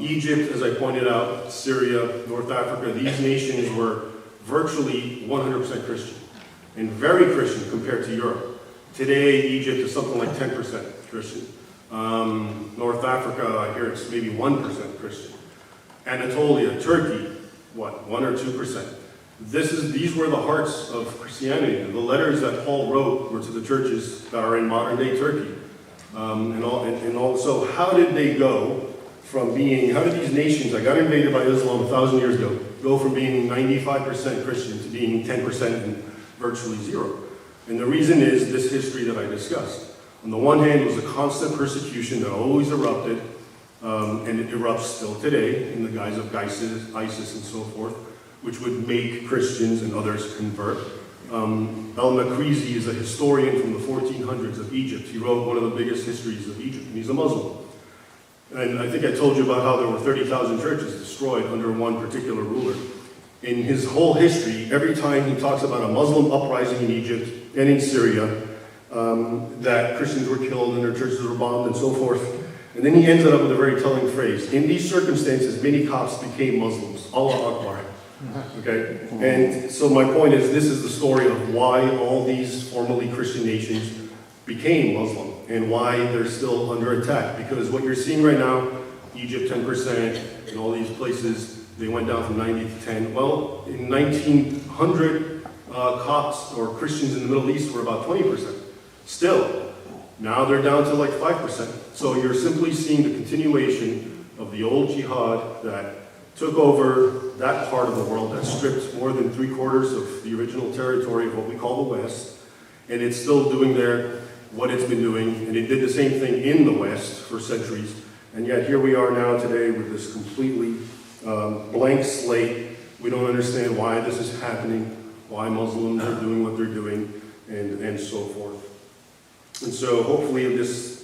Egypt, as I pointed out, Syria, North Africa, these nations were virtually 100% Christian and very Christian compared to Europe. Today, Egypt is something like 10% Christian. North Africa, I hear it's maybe 1% Christian. Anatolia, Turkey, 1 or 2%. These were the hearts of Christianity. The letters that Paul wrote were to the churches that are in modern-day Turkey. So how did they go from being, how did these nations that got invaded by Islam 1,000 years ago go from being 95% Christian to being 10% and virtually zero? And the reason is this history that I discussed. On the one hand, it was a constant persecution that always erupted, and it erupts still today in the guise of ISIS and so forth, which would make Christians and others convert. El-Makrizi is a historian from the 1400s of Egypt. He wrote one of the biggest histories of Egypt, and he's a Muslim. And I think I told you about how there were 30,000 churches destroyed under one particular ruler. In his whole history, every time he talks about a Muslim uprising in Egypt and in Syria, that Christians were killed and their churches were bombed and so forth. And then he ends it up with a very telling phrase. In these circumstances, many Copts became Muslims. Allah Akbar. Okay? And so my point is, this is the story of why all these formerly Christian nations became Muslim and why they're still under attack. Because what you're seeing right now, Egypt 10%, and all these places, they went down from 90 to 10. Well, in 1900, Copts or Christians in the Middle East were about 20%. Still, now they're down to like 5%. So you're simply seeing the continuation of the old jihad that took over that part of the world, that stripped more than 3/4 of the original territory of what we call the West, and it's still doing what it's been doing, and it did the same thing in the West for centuries, and yet here we are now today with this completely blank slate. We don't understand why this is happening, why Muslims are doing what they're doing, and so forth. And so hopefully this,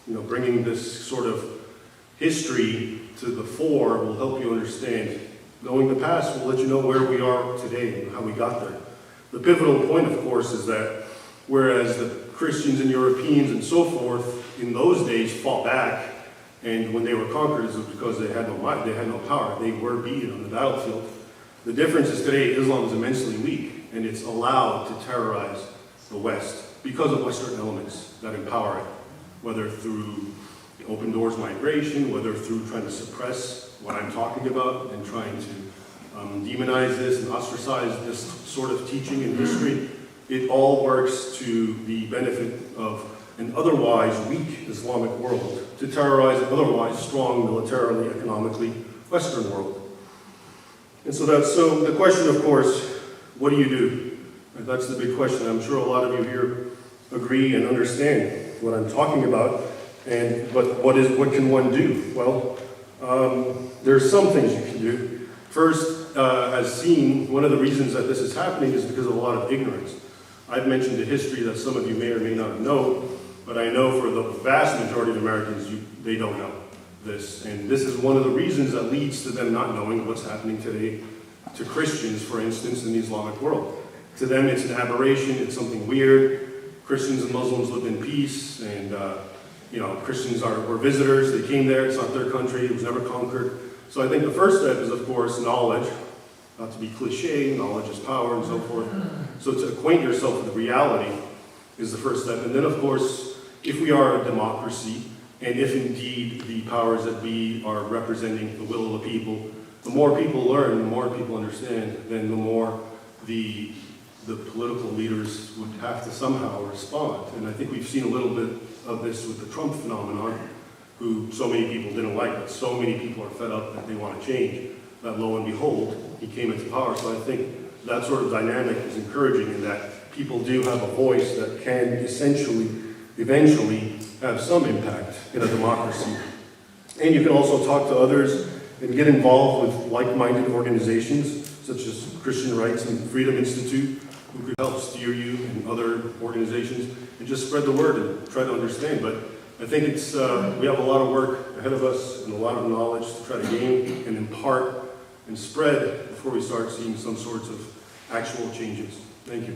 bringing this sort of history to the fore will help you understand. Knowing the past will let you know where we are today and how we got there. The pivotal point, of course, is that whereas the Christians and Europeans and so forth in those days fought back, and when they were conquered, it was because they had no might, they had no power. They were beaten on the battlefield. The difference is today Islam is immensely weak, and it's allowed to terrorize the West because of Western elements that empower it, whether through open doors migration, whether through trying to suppress what I'm talking about and trying to demonize this and ostracize this sort of teaching and history. It all works to the benefit of an otherwise weak Islamic world, to terrorize an otherwise strong militarily, economically Western world. And so the question, of course, what do you do? And that's the big question. I'm sure a lot of you here agree and understand what I'm talking about. But what can one do? Well, there's some things you can do. First, as seen, one of the reasons that this is happening is because of a lot of ignorance. I've mentioned a history that some of you may or may not know, but I know for the vast majority of Americans, they don't know this. And this is one of the reasons that leads to them not knowing what's happening today to Christians, for instance, in the Islamic world. To them, it's an aberration, it's something weird. Christians and Muslims lived in peace, and Christians were visitors, they came there, it's not their country, it was never conquered. So I think the first step is, of course, knowledge. Not to be cliche, knowledge is power and so forth. So to acquaint yourself with the reality is the first step. And then, of course, if we are a democracy, and if indeed the powers that be are representing the will of the people, the more people learn, the more people understand, then the more the political leaders would have to somehow respond. And I think we've seen a little bit of this with the Trump phenomenon, who so many people didn't like, but so many people are fed up that they want to change, that lo and behold, he came into power. So I think that sort of dynamic is encouraging in that people do have a voice that can eventually have some impact in a democracy. And you can also talk to others and get involved with like-minded organizations, such as Christian Rights and Freedom Institute, who could help steer you, and other organizations, and just spread the word and try to understand. But I think we have a lot of work ahead of us and a lot of knowledge to try to gain and impart and spread before we start seeing some sorts of actual changes. Thank you.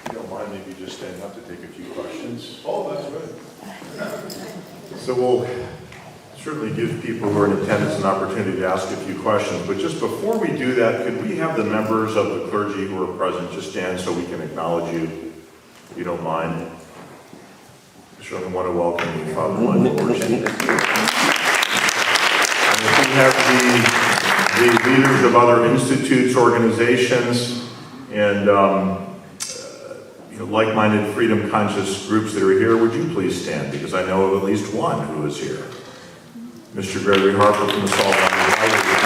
If you don't mind, maybe just stand up to take a few questions. Oh, that's right. So we'll certainly give people who are in attendance an opportunity to ask a few questions, but just before we do that, could we have the members of the clergy who are present just stand so we can acknowledge you, if you don't mind? I certainly want to welcome you, Father Michael Orson. And if we have the leaders of other institutes, organizations, and like-minded, freedom-conscious groups that are here, would you please stand? Because I know of at least one who is here. Mr. Gregory Harper from the Salt Lake Valley.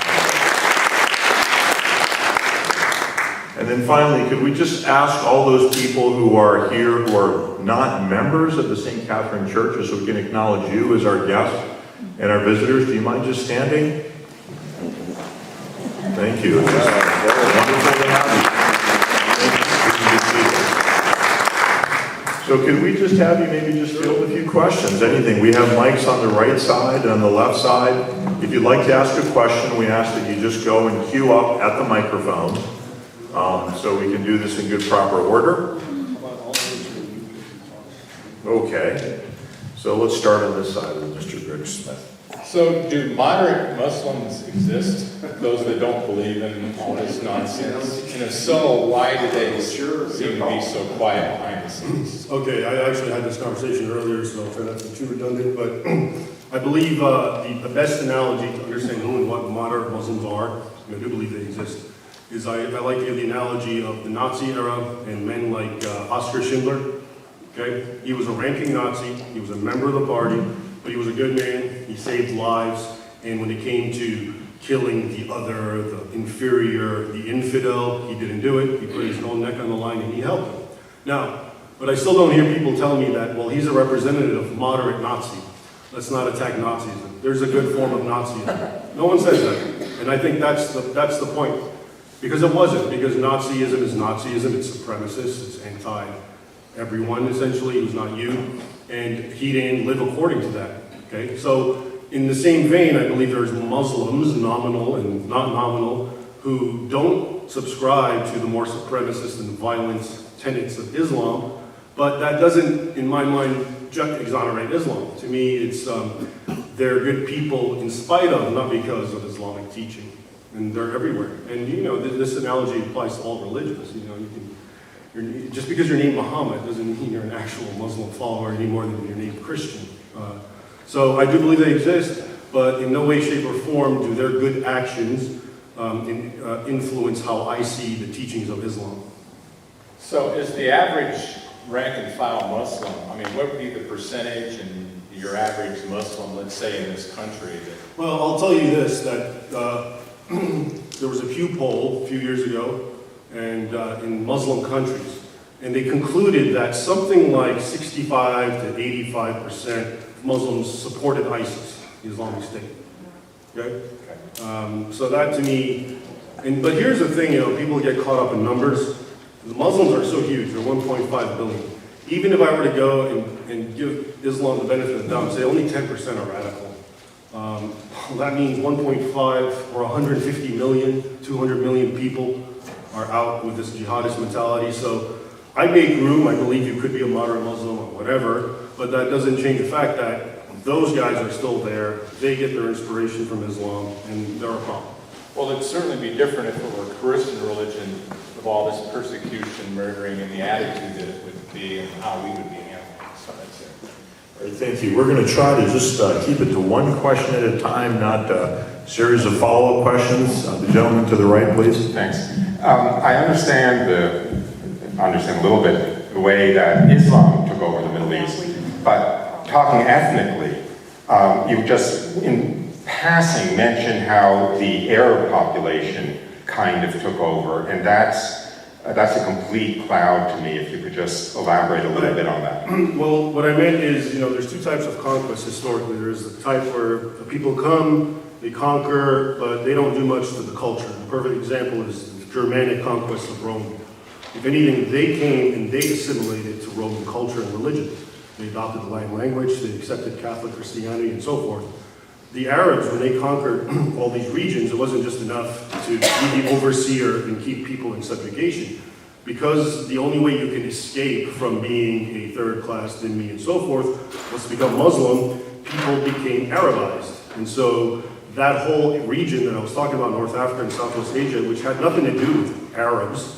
And then finally, could we just ask all those people who are here who are not members of the St. Catherine Church, just so we can acknowledge you as our guests and our visitors, do you mind just standing? Thank you. It's just wonderful to have you. So could we just have you maybe just field a few questions, anything? We have mics on the right side and on the left side. If you'd like to ask a question, we ask that you just go and queue up at the microphone so we can do this in good proper order. Okay, so let's start on this side of Mr. Greg Smith. So do moderate Muslims exist, those that don't believe in all this nonsense? And if so, why do they seem to be so quiet behind the scenes? Okay, I actually had this conversation earlier, so I'll try not to be too redundant, but I believe the best analogy to understand who and what moderate Muslims are, and I do believe they exist, is I like to give the analogy of the Nazi era and men like Oskar Schindler. Okay, he was a ranking Nazi, he was a member of the party, but he was a good man, he saved lives, and when it came to killing the other, the inferior, the infidel, he didn't do it, he put his own neck on the line and he helped him. Now, but I still don't hear people telling me that, well, he's a representative of moderate Nazi. Let's not attack Nazism. There's a good form of Nazism. No one says that, and I think that's the point. Because it wasn't, because Nazism is Nazism, it's supremacist, it's anti-everyone essentially who's not you, and he didn't live according to that, okay? So in the same vein, I believe there's Muslims, nominal and not nominal, who don't subscribe to the more supremacist and violent tenets of Islam, but that doesn't, in my mind, exonerate Islam. To me, it's they're good people in spite of, not because of Islamic teaching. And they're everywhere. And you know, this analogy applies to all religions. You know, just because you're named Muhammad doesn't mean you're an actual Muslim follower any more than you're named Christian. So I do believe they exist, but in no way, shape, or form do their good actions influence how I see the teachings of Islam. So is the average rank and file Muslim, I mean, what would be the percentage in your average Muslim, let's say in this country? Well, I'll tell you this, that there was a Pew poll a few years ago and in Muslim countries, and they concluded that something like 65 to 85% of Muslims supported ISIS, the Islamic State. Okay? So that to me, but here's the thing, you know, people get caught up in numbers. The Muslims are so huge, they're 1.5 billion. Even if I were to go and give Islam the benefit of the doubt and say only 10% are radical, that means 1.5 or 150 million, 200 million people are out with this jihadist mentality. So I make room, I believe you could be a moderate Muslim or whatever, but that doesn't change the fact that those guys are still there, they get their inspiration from Islam, and they're a problem. Well, it'd certainly be different if it were a Christian religion of all this persecution, murdering, and the attitude that it would be and how we would be handling. So that's it. All right, thank you. We're going to try to just keep it to one question at a time, not a series of follow-up questions. The gentleman to the right, please. Thanks. I understand a little bit the way that Islam took over the Middle East, but talking ethnically, you just in passing mentioned how the Arab population kind of took over, and that's a complete cloud to me. If you could just elaborate a little bit on that. Well, what I meant is, you know, there's two types of conquest historically. There's the type where the people come, they conquer, but they don't do much to the culture. The perfect example is the Germanic conquest of Rome. If anything, they came and they assimilated to Roman culture and religion. They adopted the Latin language, they accepted Catholic Christianity, and so forth. The Arabs, when they conquered all these regions, it wasn't just enough to be the overseer and keep people in subjugation. Because the only way you can escape from being a third-class dhimmi and so forth was to become Muslim, people became Arabized. And so that whole region that I was talking about, North Africa and Southwest Asia, which had nothing to do with Arabs,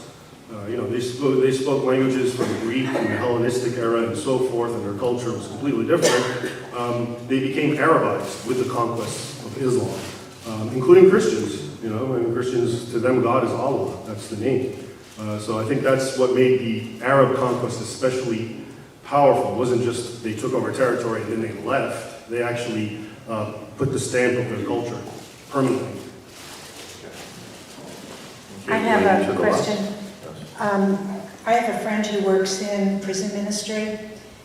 you know, they spoke languages from Greek and the Hellenistic era and so forth, and their culture was completely different. They became Arabized with the conquest of Islam, including Christians. You know, and Christians, to them, God is Allah. That's the name. So I think that's what made the Arab conquest especially powerful. It wasn't just they took over territory and then they left. They actually put the stamp of their culture permanently. I have a question. I have a friend who works in prison ministry,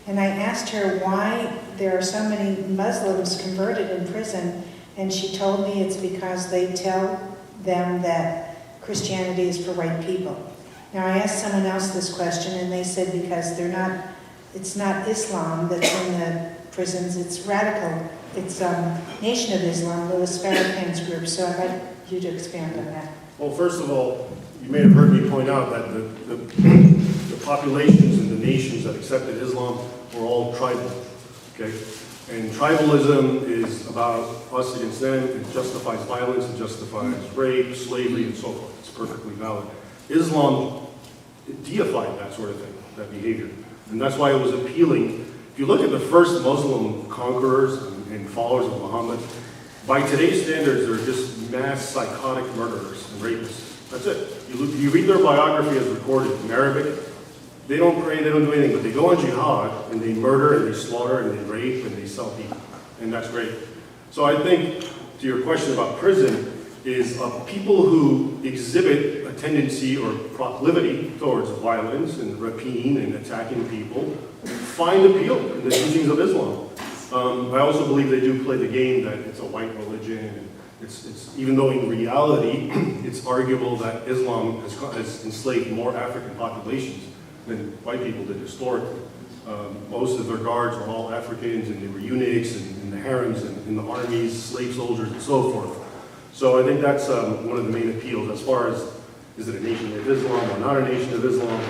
and I asked her why there are so many Muslims converted in prison, and she told me it's because they tell them that Christianity is for white people. Now, I asked someone else this question, and they said because it's not Islam that's in the prisons, it's radical. It's Nation of Islam, Louis Farrakhan's group, so I'd like you to expand on that. Well, first of all, you may have heard me point out that the populations and the nations that accepted Islam were all tribal, okay? And tribalism is about us against them. It justifies violence, it justifies rape, slavery, and so forth. It's perfectly valid. Islam deified that sort of thing, that behavior. And that's why it was appealing. If you look at the first Muslim conquerors and followers of Muhammad, by today's standards, they're just mass psychotic murderers and rapists. That's it. You read their biography as recorded in Arabic, they don't pray, they don't do anything, but they go on jihad, and they murder, and they slaughter, and they rape, and they sell people. And that's great. So I think, to your question about prison, is people who exhibit a tendency or proclivity towards violence and rapine and attacking people find appeal in the teachings of Islam. I also believe they do play the game that it's a white religion. And it's even though in reality, it's arguable that Islam has enslaved more African populations than white people did historically. Most of their guards were all Africans, and they were eunuchs and in the harems and in the armies, slave soldiers, and so forth. So I think that's one of the main appeals as far as, is it a nation of Islam or not a nation of Islam?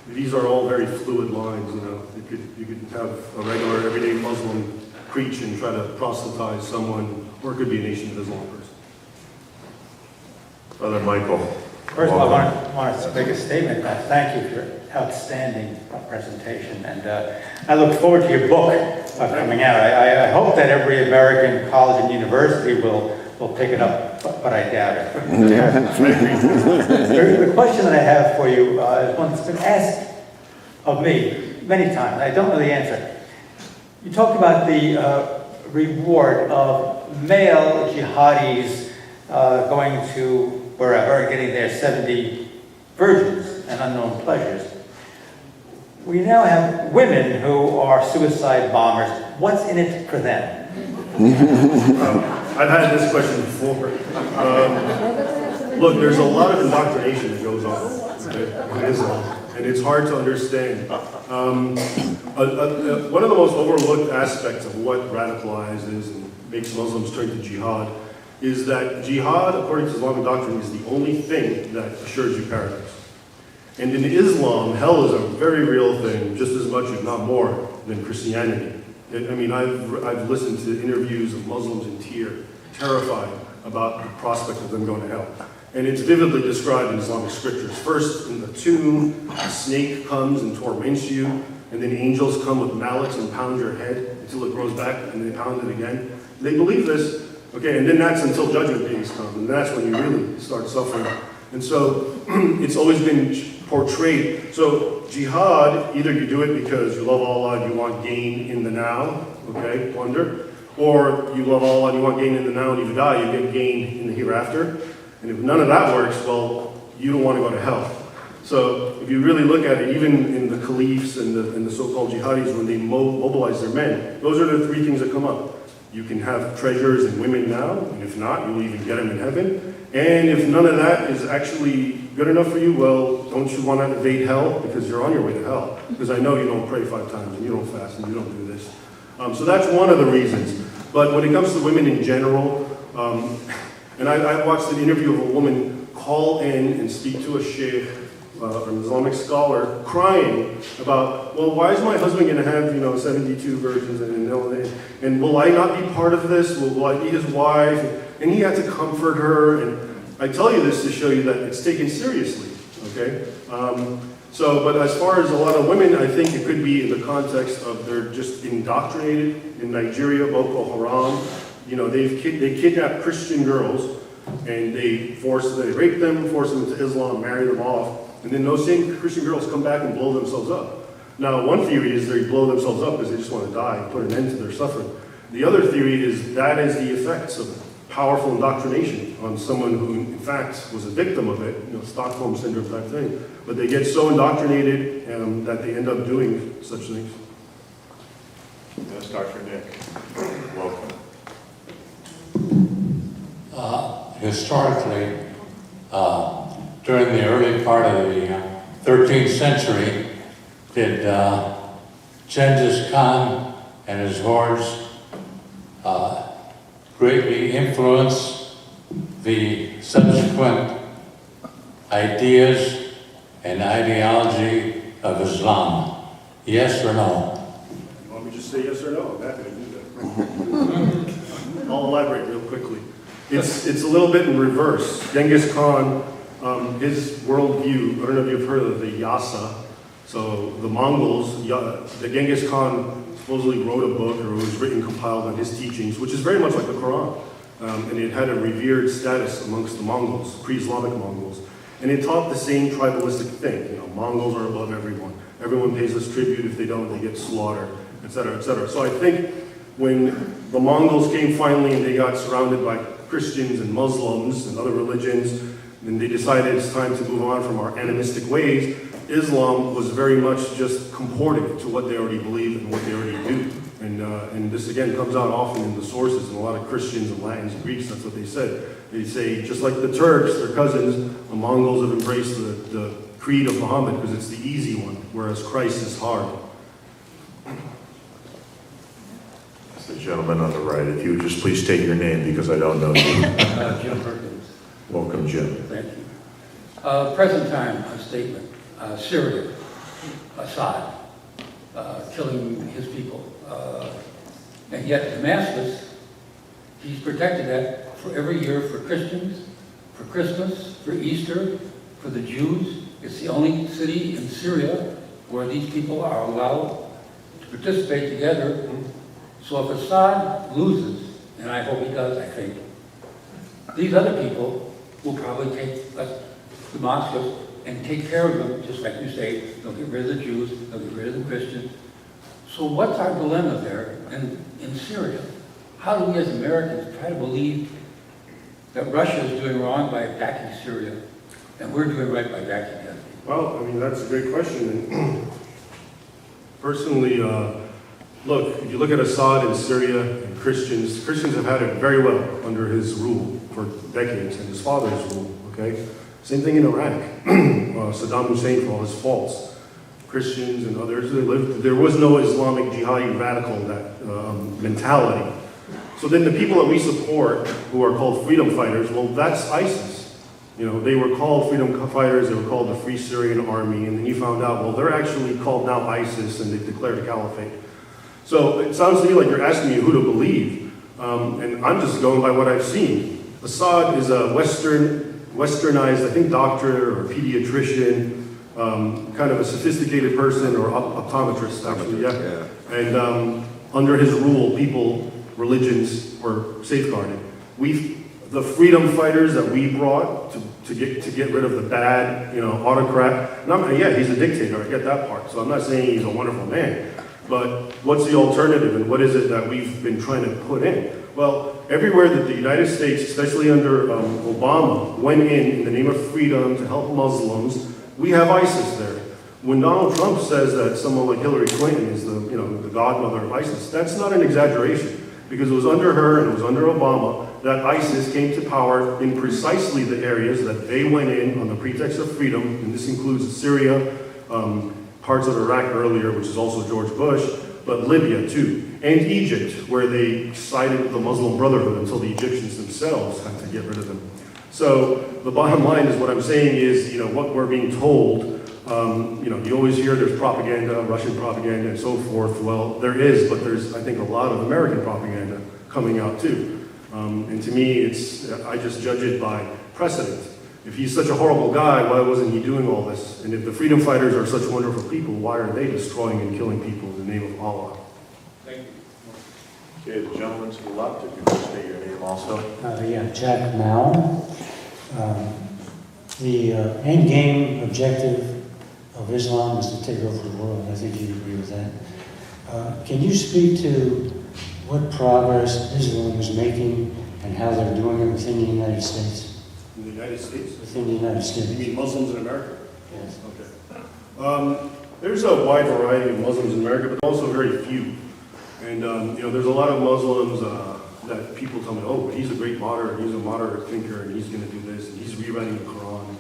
These are all very fluid lines, you know. You could have a regular, everyday Muslim preach and try to proselytize someone, or it could be a nation of Islam person. Brother Michael. First of all, I want to make a statement. Thank you for your outstanding presentation, and I look forward to your book coming out. I hope that every American college and university will pick it up, but I doubt it. The question that I have for you is one that's been asked of me many times. I don't know the answer. You talked about the reward of male jihadis going to wherever and getting their 70 virgins and unknown pleasures. We now have women who are suicide bombers. What's in it for them? I've had this question before. Look, there's a lot of indoctrination that goes on in Islam, and it's hard to understand. One of the most overlooked aspects of what radicalizes and makes Muslims turn to jihad is that jihad, according to Islamic doctrine, is the only thing that assures you paradise. And in Islam, hell is a very real thing, just as much, if not more, than Christianity. I mean, I've listened to interviews of Muslims in tears, terrified about the prospect of them going to hell. And it's vividly described in Islamic scriptures. First, in the tomb, a snake comes and torments you, and then angels come with mallets and pound your head until it grows back, and they pound it again. They believe this. Okay, and then that's until judgment days come, and that's when you really start suffering. And so it's always been portrayed. So jihad, either you do it because you love Allah and you want gain in the now, okay, plunder, or you love Allah and you want gain in the now, and if you die, you get gain in the hereafter. And if none of that works, well, you don't want to go to hell. So if you really look at it, even in the caliphs and the so-called jihadis, when they mobilize their men, those are the three things that come up. You can have treasures and women now, and if not, you'll even get them in heaven. And if none of that is actually good enough for you, well, don't you want to evade hell? Because you're on your way to hell. Because I know you don't pray 5 times, and you don't fast, and you don't do this. So that's one of the reasons. But when it comes to women in general, and I watched an interview of a woman call in and speak to a sheikh, an Islamic scholar, crying about, well, why is my husband going to have, 72 virgins, and will I not be part of this? Will I be his wife? And he had to comfort her, and I tell you this to show you that it's taken seriously, okay? But as far as a lot of women, I think it could be in the context of they're just indoctrinated. In Nigeria, Boko Haram, they kidnap Christian girls, and they rape them, force them into Islam, marry them off, and then those same Christian girls come back and blow themselves up. Now, one theory is they blow themselves up because they just want to die and put an end to their suffering. The other theory is that is the effects of powerful indoctrination on someone who, in fact, was a victim of it, Stockholm syndrome type thing. But they get so indoctrinated that they end up doing such things. Yes, Dr. Nick, welcome. Historically, during the early part of the 13th century, did Genghis Khan and his hordes greatly influence the subsequent ideas and ideology of Islam? Yes or no? You want me to just say yes or no? I'm happy to do that. I'll elaborate real quickly. It's a little bit in reverse. Genghis Khan, his worldview, I don't know if you've heard of the Yasa. So the Mongols, the Genghis Khan supposedly wrote a book, or it was written, compiled on his teachings, which is very much like the Quran. And it had a revered status amongst the Mongols, pre-Islamic Mongols. And it taught the same tribalistic thing. Mongols are above everyone. Everyone pays us tribute. If they don't, they get slaughtered, etc., etc. So I think when the Mongols came finally and they got surrounded by Christians and Muslims and other religions, and they decided it's time to move on from our animistic ways, Islam was very much just comporting to what they already believe and what they already do. And this again comes out often in the sources, and a lot of Christians and Latins and Greeks, that's what they said. They say, just like the Turks, their cousins, the Mongols have embraced the creed of Muhammad because it's the easy one, whereas Christ is hard. The gentleman on the right, if you would just please state your name because I don't know you. Jim Perkins. Welcome, Jim. Thank you. Present time statement. Syria, Assad, killing his people. And yet Damascus, he's protected that for every year for Christians, for Christmas, for Easter, for the Jews. It's the only city in Syria where these people are allowed to participate together. So if Assad loses, and I hope he does, I think, these other people will probably take Damascus and take care of them, just like you say, they'll get rid of the Jews, they'll get rid of the Christians. So what's our dilemma there in Syria? How do we as Americans try to believe that Russia is doing wrong by attacking Syria, and we're doing right by attacking them? Well, I mean, that's a great question. And personally, look, if you look at Assad in Syria and Christians have had it very well under his rule for decades, and his father's rule, okay? Same thing in Iraq. Saddam Hussein, for all his faults, Christians and others, there was no Islamic jihadi radical mentality. So then the people that we support, who are called freedom fighters, well, that's ISIS. They were called freedom fighters, they were called the Free Syrian Army, and then you found out, well, they're actually called now ISIS, and they've declared a caliphate. So it sounds to me like you're asking me who to believe, and I'm just going by what I've seen. Assad is a westernized, I think, doctor or pediatrician, kind of a sophisticated person, or optometrist, actually, yeah. And under his rule, religions were safeguarded. The freedom fighters that we brought to get rid of the bad, autocrat. Yeah, he's a dictator. I get that part. So I'm not saying he's a wonderful man. But what's the alternative, and what is it that we've been trying to put in? Well, everywhere that the United States, especially under Obama, went in the name of freedom to help Muslims, we have ISIS there. When Donald Trump says that someone like Hillary Clinton is the godmother of ISIS, that's not an exaggeration, because it was under her and it was under Obama that ISIS came to power in precisely the areas that they went in on the pretext of freedom, and this includes Syria, parts of Iraq earlier, which is also George Bush, but Libya too, and Egypt, where they sided with the Muslim Brotherhood until the Egyptians themselves had to get rid of them. So the bottom line is, what I'm saying is, what we're being told, you always hear there's propaganda, Russian propaganda and so forth. Well, there is, but there's, I think, a lot of American propaganda coming out too. And to me, I just judge it by precedent. If he's such a horrible guy, why wasn't he doing all this? And if the freedom fighters are such wonderful people, why are they destroying and killing people in the name of Allah? Thank you. Okay, the gentleman to the left, if you could state your name also. Jack Mao. The end game objective of Islam is to take over the world. I think you agree with that. Can you speak to what progress Islam is making and how they're doing it within the United States? In the United States? Within the United States. You mean Muslims in America? Yes. Okay. There's a wide variety of Muslims in America, but also very few. And, there's a lot of Muslims that people tell me, oh, he's a great moderate, he's a moderate thinker, and he's going to do this, and he's rewriting the Quran.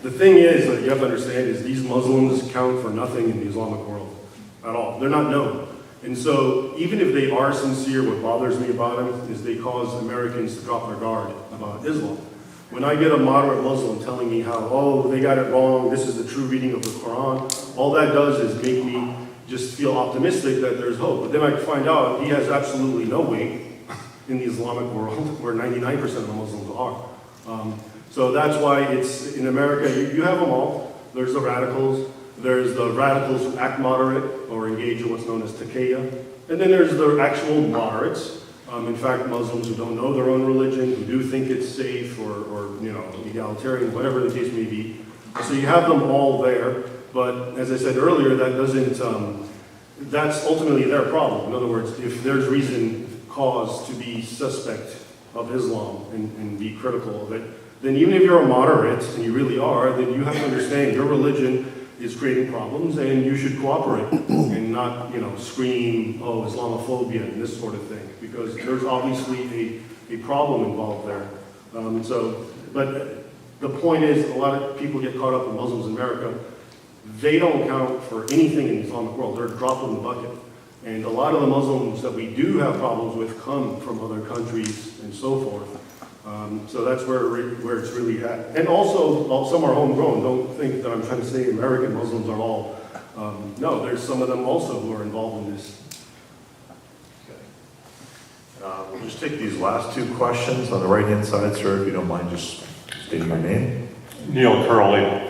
The thing is that you have to understand is these Muslims count for nothing in the Islamic world at all. They're not known. And so even if they are sincere, what bothers me about them is they cause Americans to drop their guard about Islam. When I get a moderate Muslim telling me how, oh, they got it wrong, this is the true reading of the Quran, all that does is make me just feel optimistic that there's hope. But then I find out he has absolutely no weight in the Islamic world, where 99% of the Muslims are. So that's why it's, in America, you have them all. There's the radicals who act moderate or engage in what's known as taqiyya. And then there's the actual moderates. In fact, Muslims who don't know their own religion, who do think it's safe or egalitarian, whatever the case may be. So you have them all there. But as I said earlier, that doesn't, that's ultimately their problem. In other words, if there's cause to be suspect of Islam and be critical of it, then even if you're a moderate, and you really are, then you have to understand your religion is creating problems and you should cooperate and not, scream, oh, Islamophobia and this sort of thing, because there's obviously a problem involved there. But the point is, a lot of people get caught up in Muslims in America. They don't count for anything in the Islamic world. They're a drop in the bucket. And a lot of the Muslims that we do have problems with come from other countries and so forth. So that's where it's really at. And also, some are homegrown. Don't think that I'm trying to say American Muslims are all. No, there's some of them also who are involved in this. We'll just take these last two questions on the right-hand side, sir, if you don't mind just stating your name. Neil Curley.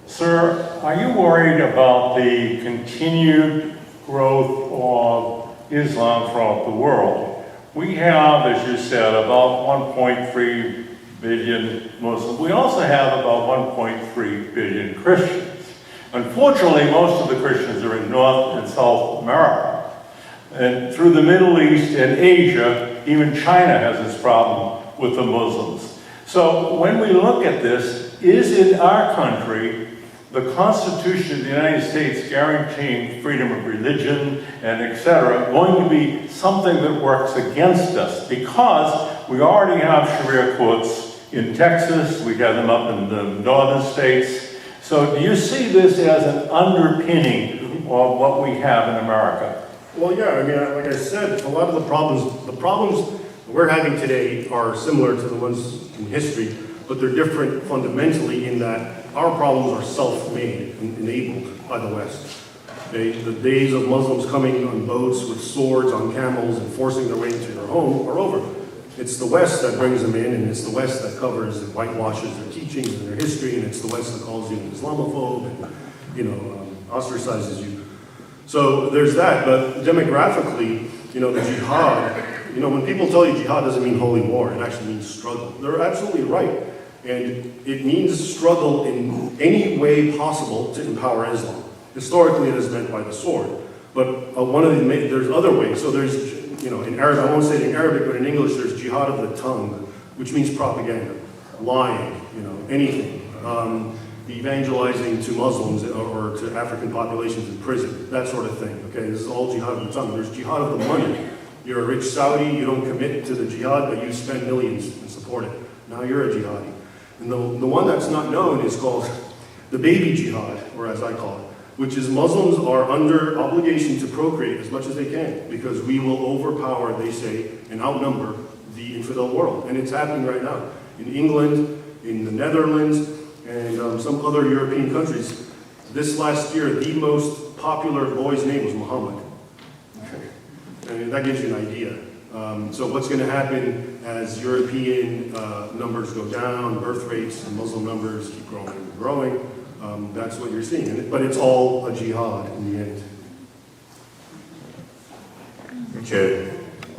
Sir, are you worried about the continued growth of Islam throughout the world? We have, as you said, about 1.3 billion Muslims. We also have about 1.3 billion Christians. Unfortunately, most of the Christians are in North and South America. And through the Middle East and Asia, even China has this problem with the Muslims. So when we look at this, is in our country the Constitution of the United States guaranteeing freedom of religion and etc. going to be something that works against us? Because we already have Sharia courts in Texas, we have them up in the northern states. So do you see this as an underpinning of what we have in America? Well, yeah, I mean, like I said, a lot of the problems we're having today are similar to the ones in history, but they're different fundamentally in that our problems are self-made and enabled by the West. Okay? The days of Muslims coming on boats with swords on camels and forcing their way into their home are over. It's the West that brings them in, and it's the West that covers and whitewashes their teachings and their history, and it's the West that calls you an Islamophobe and, ostracizes you. So there's that, but demographically, the jihad, when people tell you jihad doesn't mean holy war, it actually means struggle. They're absolutely right. And it means struggle in any way possible to empower Islam. Historically, it is meant by the sword. But there's other ways. So there's, in Arabic, I won't say it in Arabic, but in English, there's jihad of the tongue, which means propaganda, lying, anything. Evangelizing to Muslims or to African populations in prison, that sort of thing. Okay, this is all jihad of the tongue. There's jihad of the money. You're a rich Saudi, you don't commit to the jihad, but you spend millions and support it. Now you're a jihadi. And the one that's not known is called the baby jihad, or as I call it, which is Muslims are under obligation to procreate as much as they can, because we will overpower, they say, and outnumber the infidel world. And it's happening right now. In England, in the Netherlands, and some other European countries. This last year, the most popular boy's name was Muhammad. And that gives you an idea. So what's going to happen as European numbers go down, birth rates and Muslim numbers keep growing and growing, that's what you're seeing. But it's all a jihad in the end. Okay.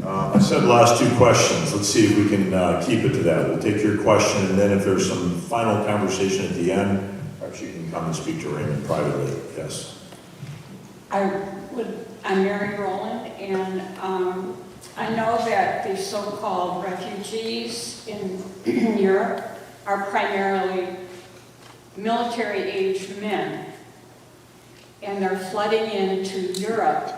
I said last two questions. Let's see if we can keep it to that. We'll take your question, and then if there's some final conversation at the end, perhaps you can come and speak to Raymond privately. Yes. I'm Mary Rowland, and I know that the so-called refugees in Europe are primarily military-aged men, and they're flooding into Europe.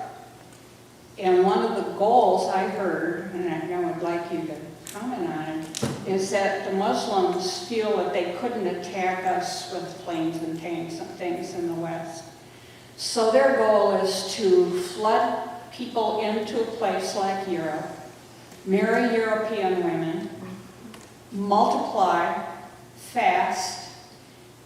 And one of the goals I heard, and I would like you to comment on it, is that the Muslims feel that they couldn't attack us with planes and tanks and things in the West. So their goal is to flood people into a place like Europe, marry European women, multiply fast,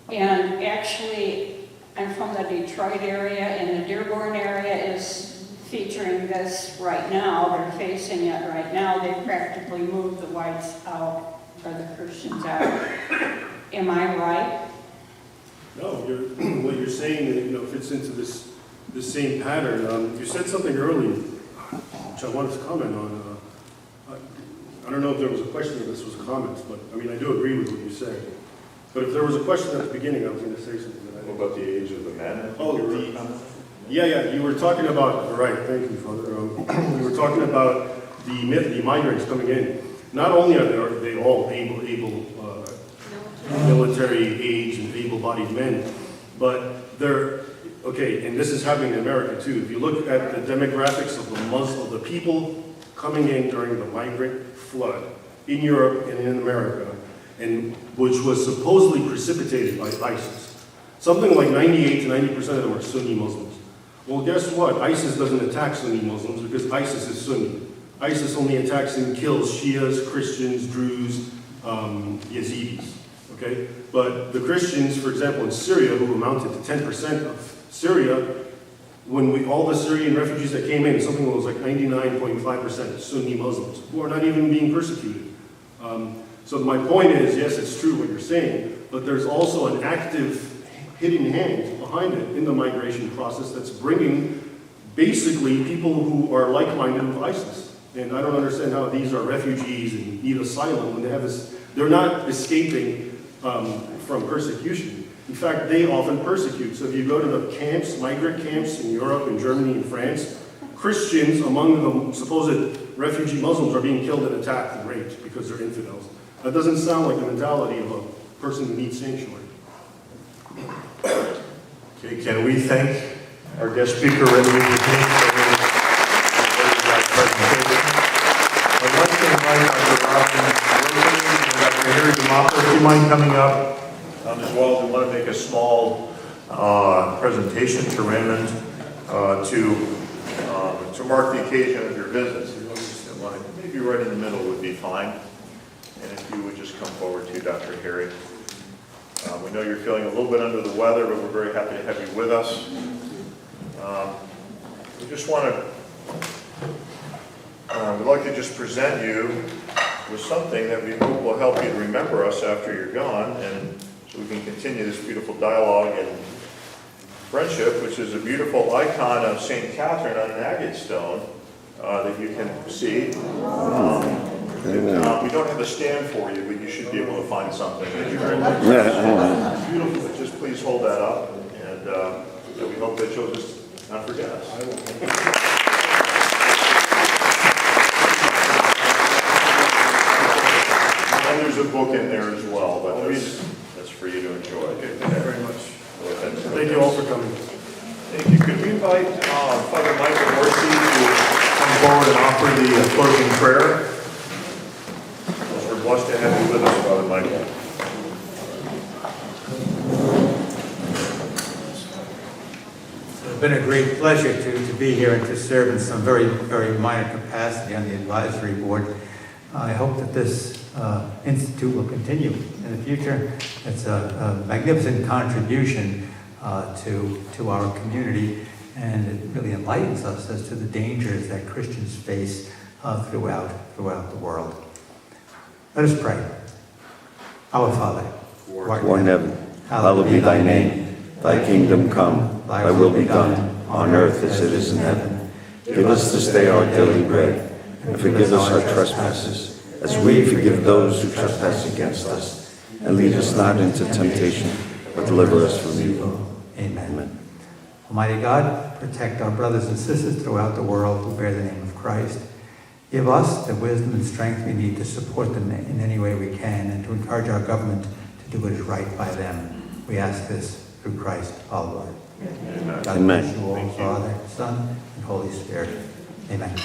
and actually, I'm from the Detroit area, and the Dearborn area is featuring this right now. They're facing it right now. They practically moved the whites out, or the Christians out. Am I right? No, what you're saying, fits into this same pattern. You said something earlier, which I wanted to comment on. I don't know if there was a question or this was a comment, but I do agree with what you said. But if there was a question at the beginning, I was going to say something. What about the age of the men? Yeah, you were talking about, right, thank you, Father. We were talking about the migrants coming in. Not only are they all able military age and able-bodied men, but they're, okay, and this is happening in America too. If you look at the demographics of the people coming in during the migrant flood in Europe and in America, and which was supposedly precipitated by ISIS, something like 98 to 90% of them are Sunni Muslims. Well, guess what? ISIS doesn't attack Sunni Muslims because ISIS is Sunni. ISIS only attacks and kills Shias, Christians, Druze, Yazidis. Okay? But the Christians, for example, in Syria, who amounted to 10% of Syria, when all the Syrian refugees that came in, something that was like 99.5% Sunni Muslims, who are not even being persecuted. So my point is, yes, it's true what you're saying, but there's also an active hidden hand behind it in the migration process that's bringing basically people who are like-minded with ISIS. And I don't understand how these are refugees and need asylum when they have this. They're not escaping from persecution. In fact, they often persecute. So if you go to the camps, migrant camps in Europe and Germany and France, Christians among the supposed refugee Muslims are being killed and attacked and raped because they're infidels. That doesn't sound like the mentality of a person who needs sanctuary. Okay, can we thank our guest speaker, Raymond Ibrahim, for his presentation? I'd like to invite Dr. Robin and Dr. Harry DeMopper, if you mind coming up as well. We want to make a small presentation to Raymond to mark the occasion of your visit. Maybe right in the middle would be fine. And if you would just come forward to Dr. Harry. We know you're feeling a little bit under the weather, but we're very happy to have you with us. We just want to, we'd like to just present you with something that we hope will help you to remember us after you're gone, and so we can continue this beautiful dialogue and friendship, which is a beautiful icon of St. Katherine on an agate stone that you can see. We don't have a stand for you, but you should be able to find something that you're interested in. Beautiful. Just please hold that up, and we hope that you'll just not forget us. And there's a book in there as well, but that's for you to enjoy. Okay, thank you very much. Thank you all for coming. Thank you. Could we invite Father Michael Morsi to come forward and offer the closing prayer? We're blessed to have you with us, Father Michael. It's been a great pleasure to be here and to serve in some very, very minor capacity on the advisory board. I hope that this institute will continue in the future. It's a magnificent contribution to our community, and it really enlightens us as to the dangers that Christians face throughout the world. Let us pray. Our Father, who art in heaven, hallowed be thy name. Thy kingdom come, thy will be done, on earth as it is in heaven. Give us this day our daily bread, and forgive us our trespasses, as we forgive those who trespass against us. And lead us not into temptation, but deliver us from evil. Amen. Almighty God, protect our brothers and sisters throughout the world who bear the name of Christ. Give us the wisdom and strength we need to support them in any way we can and to encourage our government to do what is right by them. We ask this through Christ our Lord. God bless you all, Father, Son, and Holy Spirit. Amen.